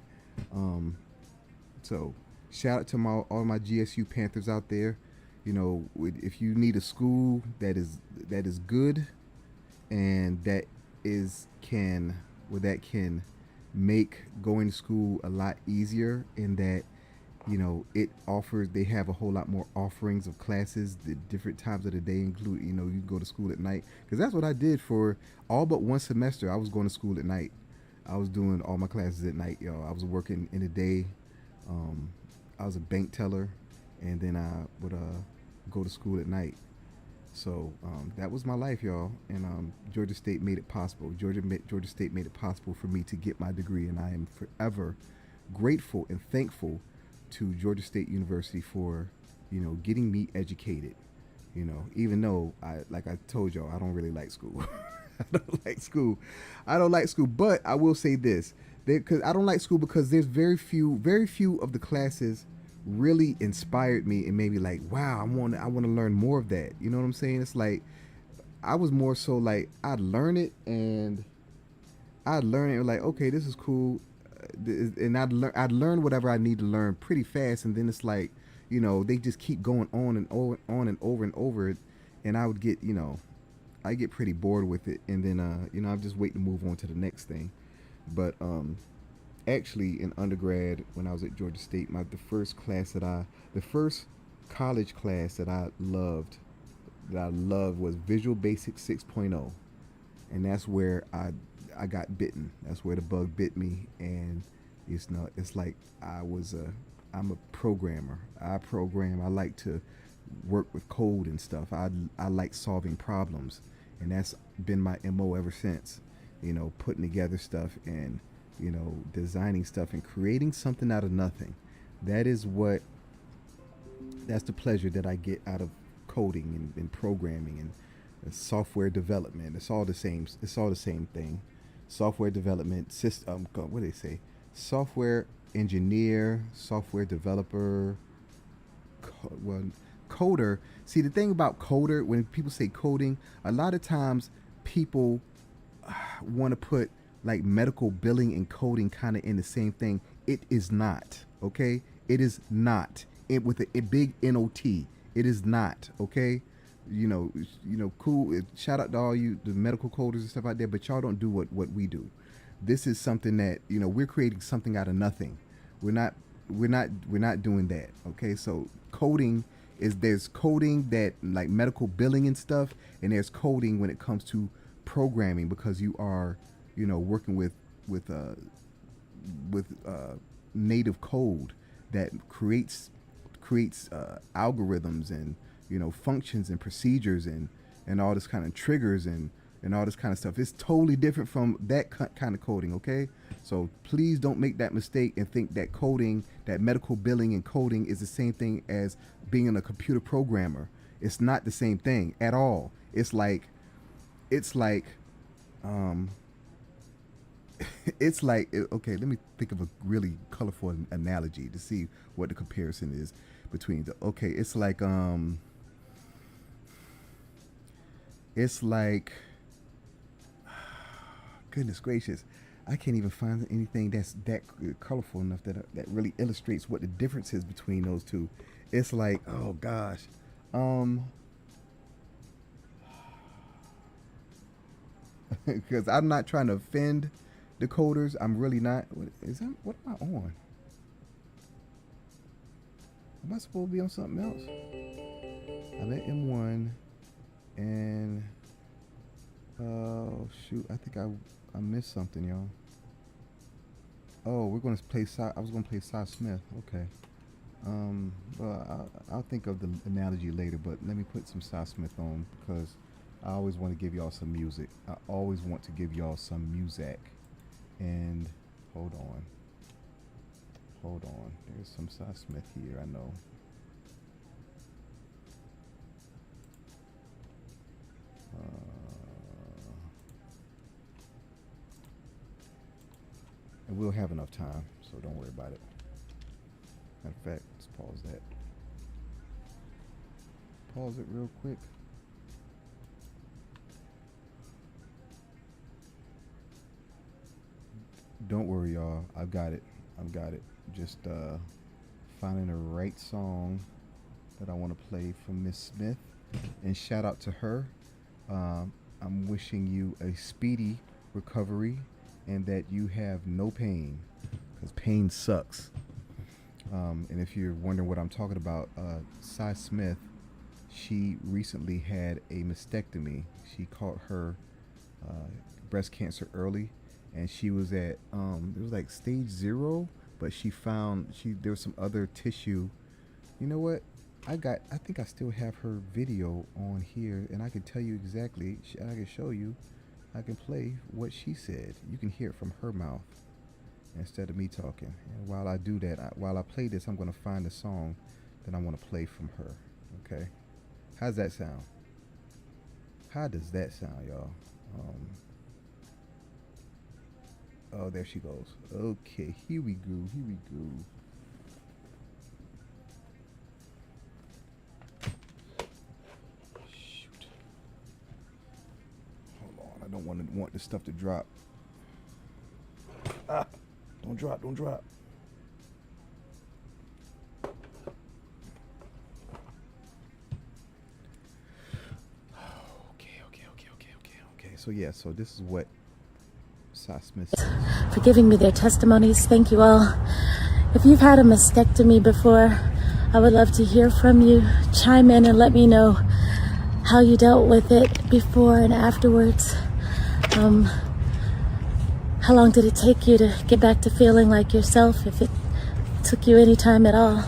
Speaker 1: So, shout out to all my GSU Panthers out there. If you need a school that is good and that can make going to school a lot easier, in that they have a whole lot more offerings of classes, the different times of the day include, you can go to school at night, because that's what I did for all but one semester. I was going to school at night. I was doing all my classes at night, y'all. I was working in the day. I was a bank teller, and then I would go to school at night. So that was my life, y'all. And Georgia State made it possible. Georgia State made it possible for me to get my degree, and I am forever grateful and thankful to Georgia State University for, getting me educated. Even though like I told y'all, I don't really like school. I don't like school. But I will say this, because I don't like school because there's very few of the classes really inspired me and made me like, wow, I want to learn more of that. You know what I'm saying? It's like I was more so like I'd learn it like, okay, this is cool, and I'd learn whatever I need to learn pretty fast, and then it's like, they just keep going on and over, and I would get I get pretty bored with it, and then I'm just waiting to move on to the next thing. But actually in undergrad, when I was at Georgia State, the first college class that I loved was Visual Basic 6.0, and that's where I got bitten. That's where the bug bit me, and it's like I'm a programmer. I program. I like to work with code and stuff. I like solving problems, and that's been my MO ever since. Putting together stuff and designing stuff and creating something out of nothing. That's the pleasure that I get out of coding and programming and software development. It's all the same thing. Software development system. What do they say? Software engineer, software developer, coder. See, the thing about coder, when people say coding, a lot of times people want to put like medical billing and coding kind of in the same thing. It is not, okay? It is not. It with a big NOT. It is not, okay? You know, cool. Shout out to all you the medical coders and stuff out there, but y'all don't do what we do. This is something that, you know, we're creating something out of nothing. We're not doing that, okay? So coding there's coding that like medical billing and stuff, and there's coding when it comes to programming, because you are, you know, working with native code that creates algorithms and, you know, functions and procedures and all this kind of triggers and all this kind of stuff. It's totally different from that kind of coding, okay? So please don't make that mistake and think that coding, that medical billing and coding is the same thing as being a computer programmer. It's not the same thing at all. It's like it's like okay, let me think of a really colorful analogy to see what the comparison is between the, okay, it's like goodness gracious, I can't even find anything that's that colorful enough that really illustrates what the difference is between those two. It's like, oh gosh, because I'm not trying to offend the coders. I'm really not. What am I on? Am I supposed to be on something else? I'm at M-1 and oh shoot, I think I missed something, y'all. Oh, we're gonna play I was gonna play Cy Smith. Okay. Well, I'll think of the analogy later, but let me put some Cy Smith on, because I always want to give y'all some music. I always want to give y'all some music. And hold on. There's some Cy Smith here, I know. And we'll have enough time, so don't worry about it. Matter of fact, let's pause that. Pause it real quick. Don't worry, y'all. I've got it. Just finding the right song that I want to play from Miss Smith. And shout out to her. I'm wishing you a speedy recovery and that you have no pain, because pain sucks. And if you're wondering what I'm talking about, Cy Smith, she recently had a mastectomy. She caught her breast cancer early, and she was at it was like stage 0, but she found there was some other tissue. You know what? I think I still have her video on here, and I can tell you exactly. I can show you. I can play what she said. You can hear it from her mouth instead of me talking. And while I do that, while I play this, I'm going to find the song that I want to play from her. Okay? How's that sound? How does that sound, y'all? Oh, there she goes. Okay, here we go. Shoot. Hold on, I don't want this stuff to drop. Ah, don't drop. Okay. So this is what Cy Smith
Speaker 4: for giving me their testimonies. Thank you all. If you've had a mastectomy before, I would love to hear from you. Chime in and let me know how you dealt with it before and afterwards. How long did it take you to get back to feeling like yourself, if it took you any time at all?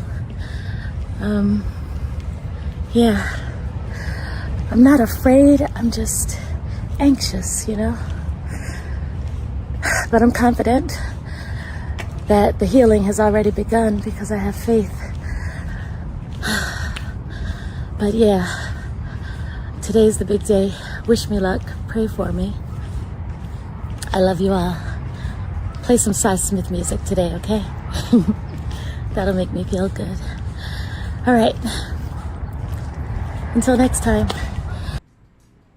Speaker 4: Yeah, I'm not afraid, I'm just anxious, you know? But I'm confident that the healing has already begun because I have faith. But yeah, today's the big day. Wish me luck. Pray for me. I love you all. Play some Cy Smith music today, okay? That'll make me feel good. All right. Until next time.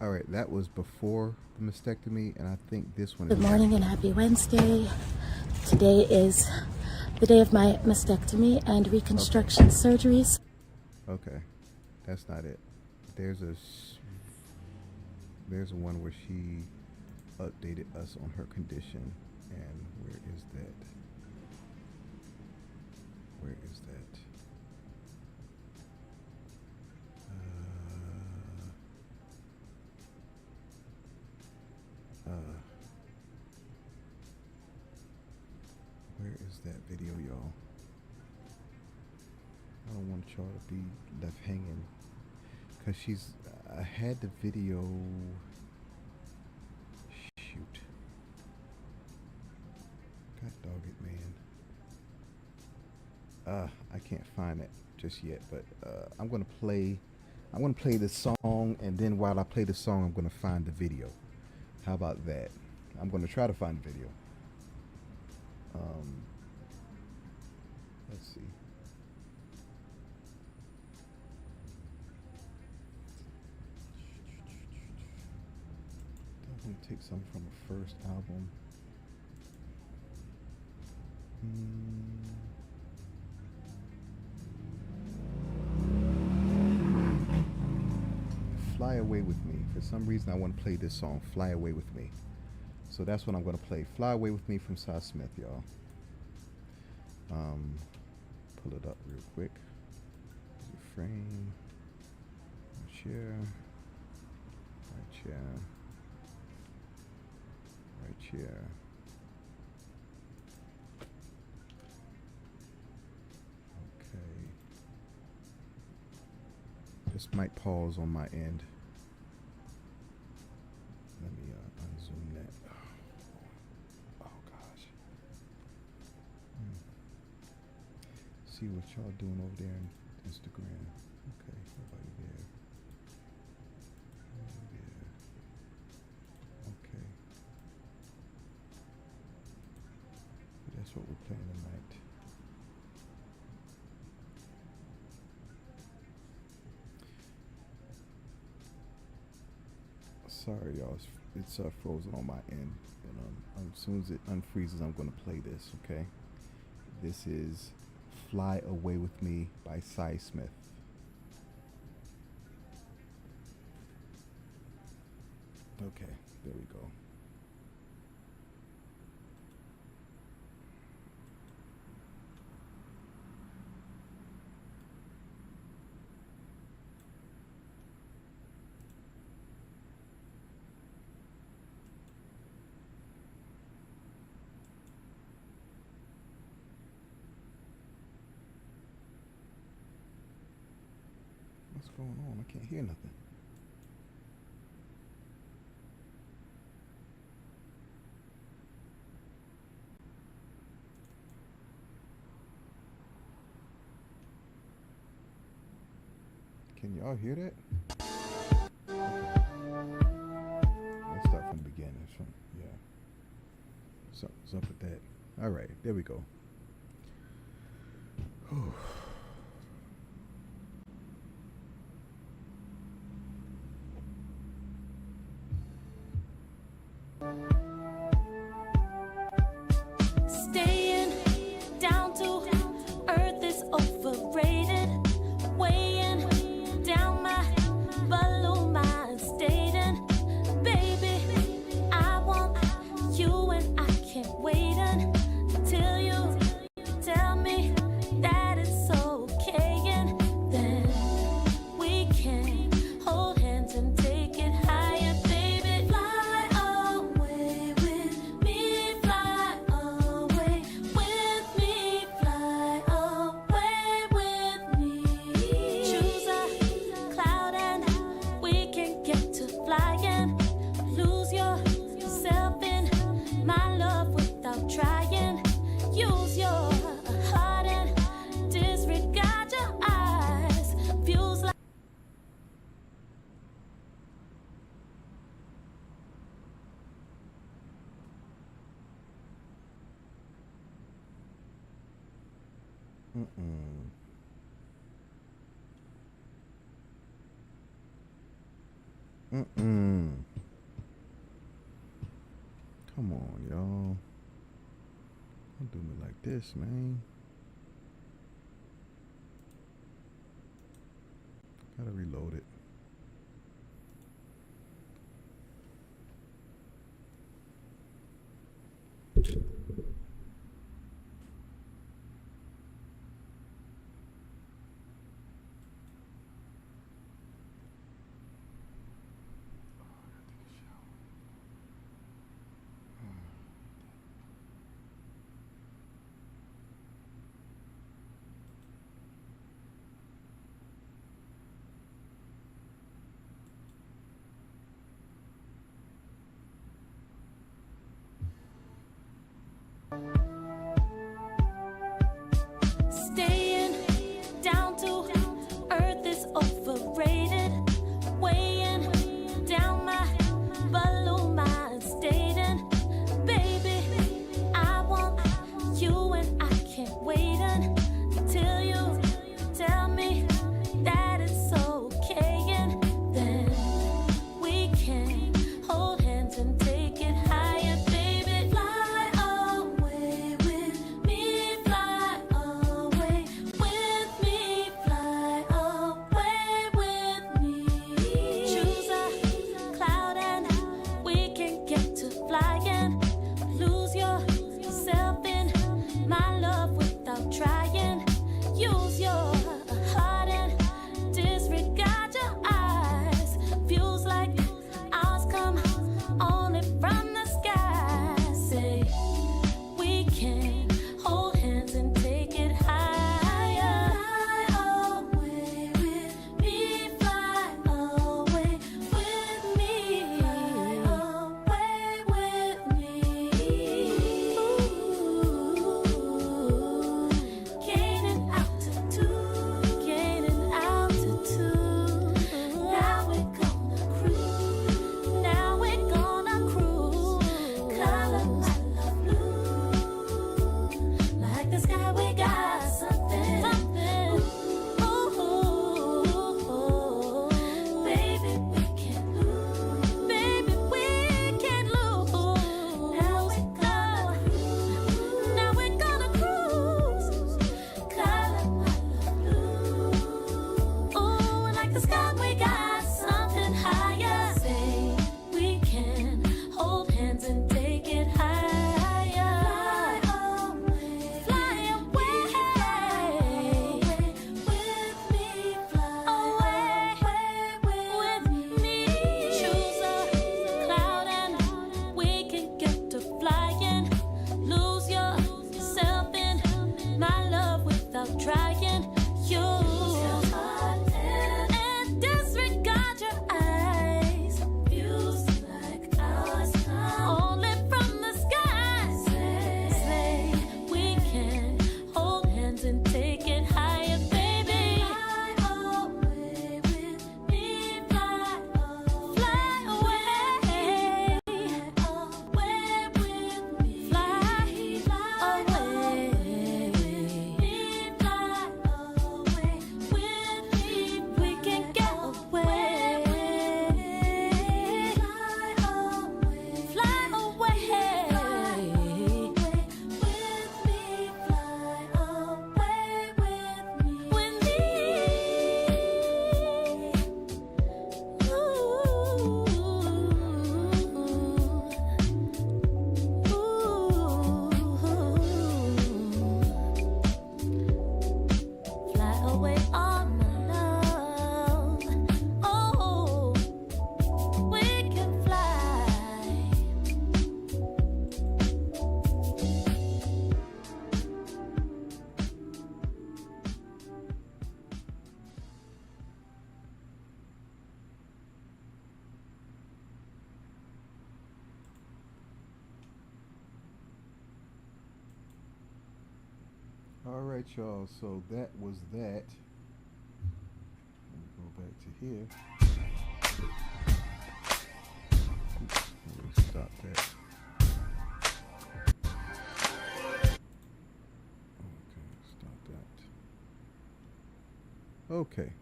Speaker 1: All right, that was before the mastectomy, and I think this one.
Speaker 4: Good morning and happy Wednesday. Today is the day of my mastectomy and reconstruction surgeries.
Speaker 1: Okay, that's not it. There's one where she updated us on her condition, and where is that? Where is that? Where is that video, y'all? I don't want y'all to be left hanging, cause I had the video. Shoot. God dog it, man. I can't find it just yet, but I'm gonna play the song, and then while I play the song, I'm gonna find the video. How about that? I'm gonna try to find the video. Let's see. Definitely take some from the first album. Fly Away With Me. For some reason I want to play this song, Fly Away With Me. So that's what I'm going to play. Fly Away With Me from Cy Smith, y'all. Pull it up real quick. Frame. Right here. Right here. Right here. Okay. This might pause on my end. Let me unzoom that. Oh gosh. See what y'all doing over there on Instagram. Okay, nobody there. Nobody there. Okay. That's what we're playing tonight. Sorry, y'all. It's frozen on my end. But as soon as it unfreezes, I'm going to play this, okay? This is Fly Away With Me by Cy Smith. Okay, there we go. What's going on? I can't hear nothing. Can y'all hear that? Okay. Let's start from the beginning. Yeah. Something's up with that. All right, there we go. Whew.
Speaker 3: Staying down to earth is overrated. Weighing down my balloon, mind stating, baby, I want you and I can't wait until you tell me that it's okay, and then we can hold hands and take it higher, baby. Fly away
Speaker 1: Mm-mm. Mm-mm. Come on, y'all. Don't do me like this, man. Gotta reload it.
Speaker 3: Staying down to earth is overrated. Weighing down my balloon mind, stating, baby, I want you and I can't wait until you tell me that it's okay, and then we can hold hands and take it higher, baby. Fly away with me, fly away with me, fly away with me. Choose a cloud and we can get to flying. Lose yourself in my love without trying. Use your heart and disregard your eyes. Views like ours come only from the sky. Say we can hold hands and take it higher. Fly away with me, fly away with me, fly away with me. Ooh, gaining altitude, gaining altitude. Now we're gonna cruise, now we're gonna cruise. Color my love blue, like the sky we got something, something. Ooh, baby we can't lose, baby we can't lose. Now we're gonna cruise, color my love blue. Ooh, like the sky we got something higher. Say we can hold hands and take it higher. Fly away with me, fly away with me. Choose a cloud and we can get to flying. Lose yourself in my love without trying. Use your heart and disregard your eyes. Views like ours come only from the sky. Say we can hold hands and take it higher, baby. Fly away with me, fly away with me, fly away with me, fly away with me. We can get away. Fly away with me, fly away with me. Fly away on my love. Oh, we can fly.
Speaker 1: All right, y'all. So that was that. Let me go back to here. Let me stop that. Okay, stop that. Okay.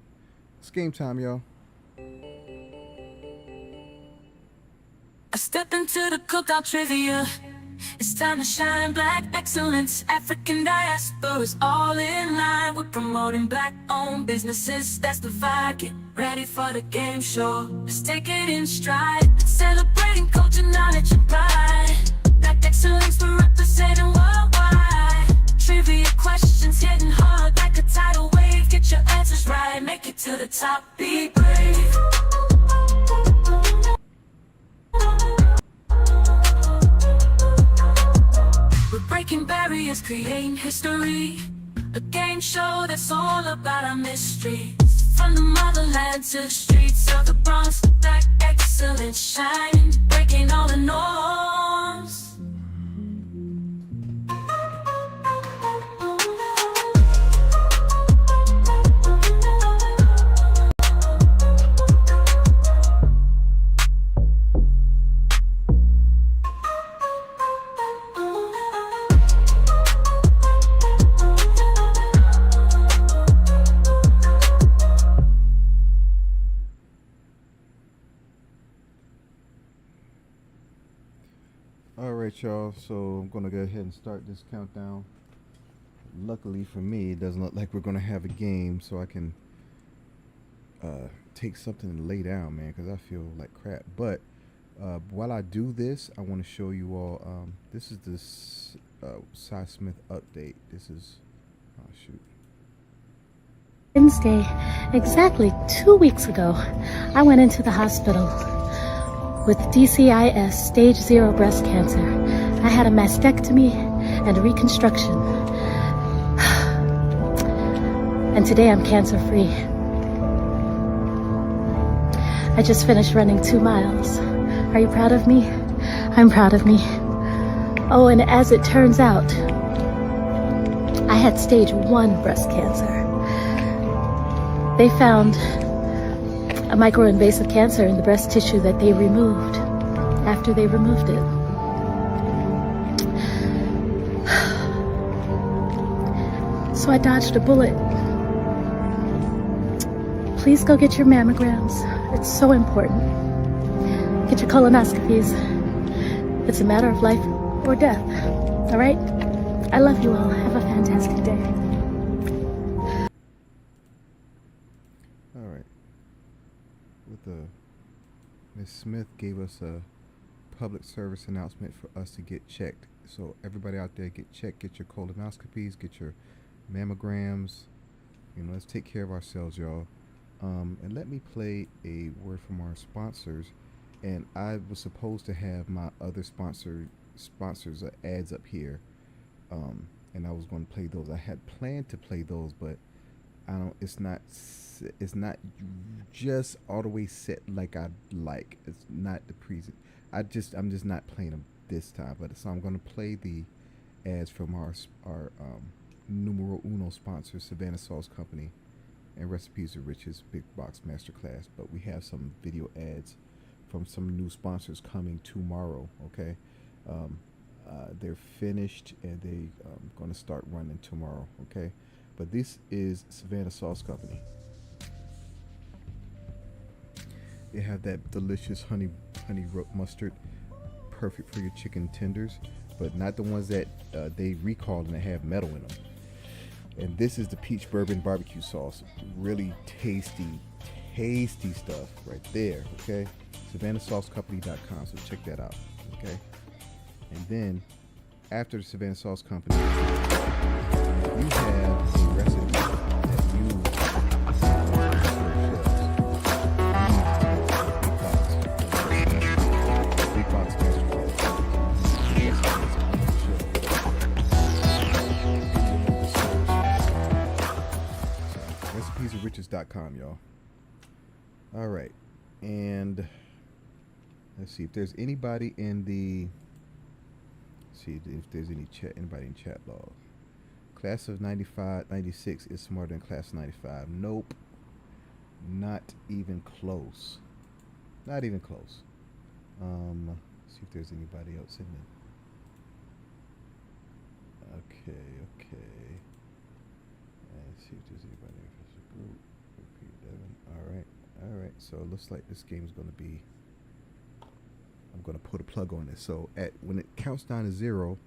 Speaker 1: It's game time, y'all.
Speaker 3: I step into the cookout trivia. It's time to shine black excellence. African diaspora's all in line. We're promoting black-owned businesses. That's the vibe. Get ready for the game show. Let's take it in stride. Celebrating culture, knowledge, and pride. Black excellence, we're representing worldwide. Trivia questions hitting hard like a tidal wave. Get your answers right. Make it to the top. Be brave. We're breaking barriers, creating history. A game show that's all about our mystery. From the motherland to the streets of the Bronx, black excellence shining, breaking all the norms.
Speaker 1: All right, y'all. So I'm gonna go ahead and start this countdown. Luckily for me, it doesn't look like we're gonna have a game, so I can take something and lay down, man, because I feel like crap. But while I do this, I want to show you all. This is this Cy Smith update. This is shoot.
Speaker 4: Wednesday, exactly 2 weeks ago, I went into the hospital with DCIS stage 0 breast cancer. I had a mastectomy and a reconstruction. And today I'm cancer free. I just finished running 2 miles. Are you proud of me? I'm proud of me. Oh, and as it turns out, I had stage 1 breast cancer. They found a microinvasive cancer in the breast tissue that they removed after they removed it. So I dodged a bullet. Please go get your mammograms. It's so important. Get your colonoscopies. It's a matter of life or death. All right? I love you all. Have a fantastic day.
Speaker 1: All right. With the Ms. Smith gave us a public service announcement for us to get checked. So everybody out there, get checked. Get your colonoscopies. Get your mammograms. You know, let's take care of ourselves, y'all. And let me play a word from our sponsors. And I was supposed to have my other sponsors ads up here, and I was going to play those. I had planned to play those, but I don't. It's not just all the way set like I like. It's not the present. I'm just not playing them this time. But so I'm going to play the ads from our numero uno sponsor, Savannah Sauce Company, and Recipes of Riches Big Box Masterclass. But we have some video ads from some new sponsors coming tomorrow. Okay, they're finished and they going to start running tomorrow. Okay, but this is Savannah Sauce Company. They have that delicious honey mustard, perfect for your chicken tenders, but not the ones that they recalled and they have metal in them. And this is the peach bourbon barbecue sauce. Really tasty stuff right there. Okay, SavannahSauceCompany.com. So check that out. Okay, and then after the Savannah Sauce Company, you have a recipe that you Big Box recipesofriches.com, y'all. All right, and let's see if there's anybody in the. See if there's anybody in chat log. Class of 95, 96 is smarter than class of 95. Nope, not even close. Not even close. See if there's anybody else in there. Okay. Let's see if there's anybody else in the group. All right, so it looks like this game is going to be. I'm going to pull the plug on this. So when it counts down to 0,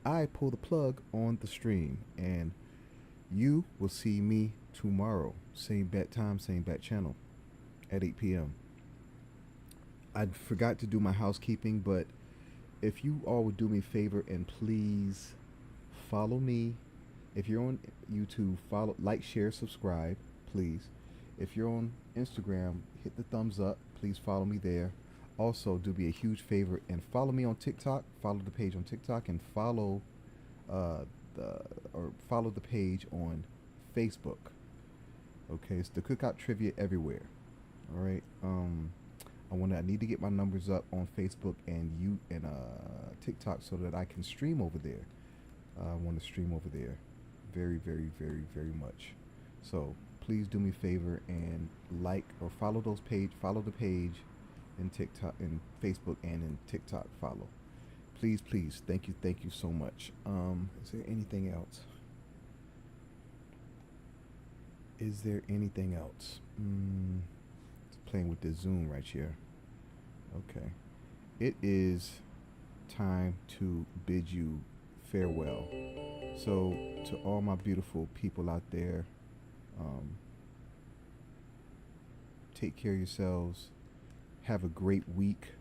Speaker 1: I pull the plug on the stream, and you will see me tomorrow, same bat time, same bat channel, at 8 p.m. I forgot to do my housekeeping, but if you all would do me a favor and please follow me. If you're on YouTube, follow, like, share, subscribe, please. If you're on Instagram, hit the thumbs up. Please follow me there. Also, do me a huge favor and follow me on TikTok. Follow the page on TikTok and follow the page on Facebook. Okay, it's the Cookout Trivia everywhere. All right. I need to get my numbers up on Facebook and TikTok so that I can stream over there. I want to stream over there very, very, very, very much. So please do me a favor and like or follow the page in TikTok and Facebook and in TikTok. Follow. Please, please. Thank you so much. Is there anything else? Playing with this Zoom right here. Okay. It is time to bid you farewell. So to all my beautiful people out there, take care of yourselves. Have a great week.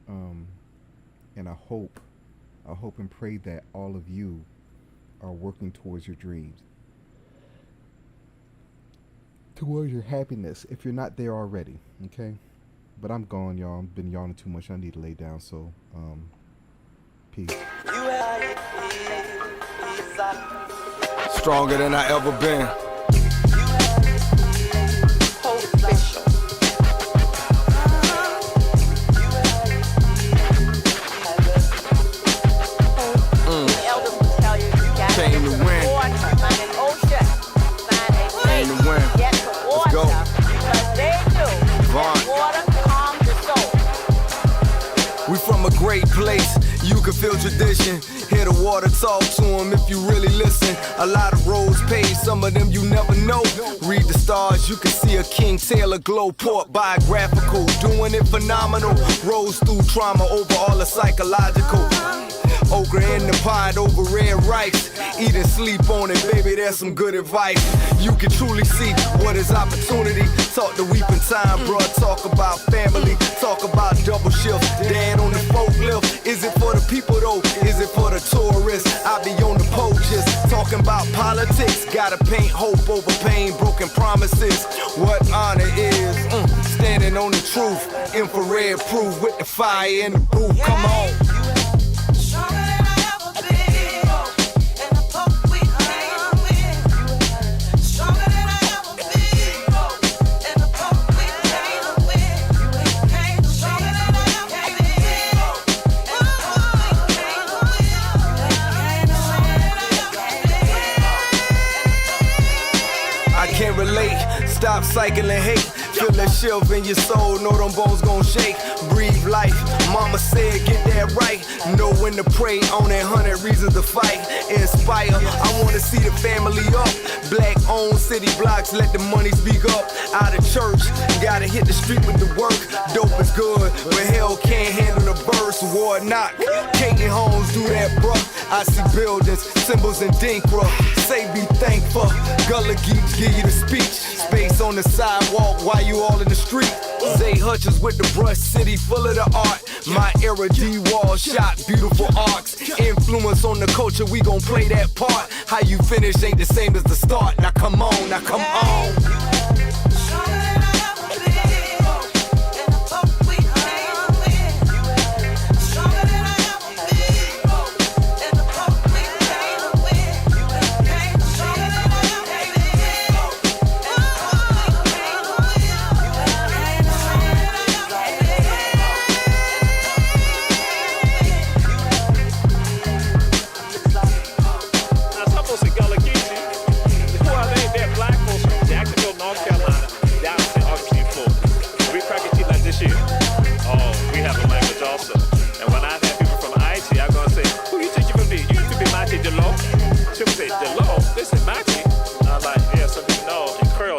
Speaker 1: And I hope and pray that all of you are working towards your dreams, towards your happiness, if you're not there already. Okay. But I'm gone, y'all. I've been yawning too much. I need to lay down. So, peace.
Speaker 5: Stronger than I ever been. Came to win. Came to win. Let's go. Vaughn. We from a great place, you can feel tradition. Hear the water talk to them if you really listen. A lot of roads paved, some of them you never know. Read the stars, you can see a King Taylor glow. Port biographical, doing it phenomenal. Rose through trauma over all the psychological. Okra in the pot over red rice. Eat and sleep on it, baby, there's some good advice. You can truly see what is opportunity. Talk the weeping time, bruh, talk about family. Talk about double shift, dad on the forklift. Is it for the people though? Is it for the tourists? I be on the pole just talking about politics. Gotta paint hope over pain, broken promises. What honor is, standing on the truth. Infrared proof with the fire in the booth, come on. Stop cycling hate. Feel that shift in your soul, know them bones gon' shake. Breathe life, mama said get that right. Know when to pray, on that 100 reasons to fight. Inspire, I wanna see the family up. Black owned city blocks, let the money speak up. Out of church, gotta hit the street with the work. Dope is good, but hell can't handle the verse. War knock, Katie Holmes do that bruh. I see buildings, symbols and dinkra. Say be thankful, Gullah Geeks give you the speech. Space on the sidewalk while you all in the street. Zay Hutchins with the brush city full of the art. My era D-Wall shot beautiful arcs. Influence on the culture, we gon' play that part. How you finish ain't the same as the start. Now come on, now come on.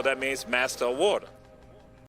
Speaker 6: That means master of water.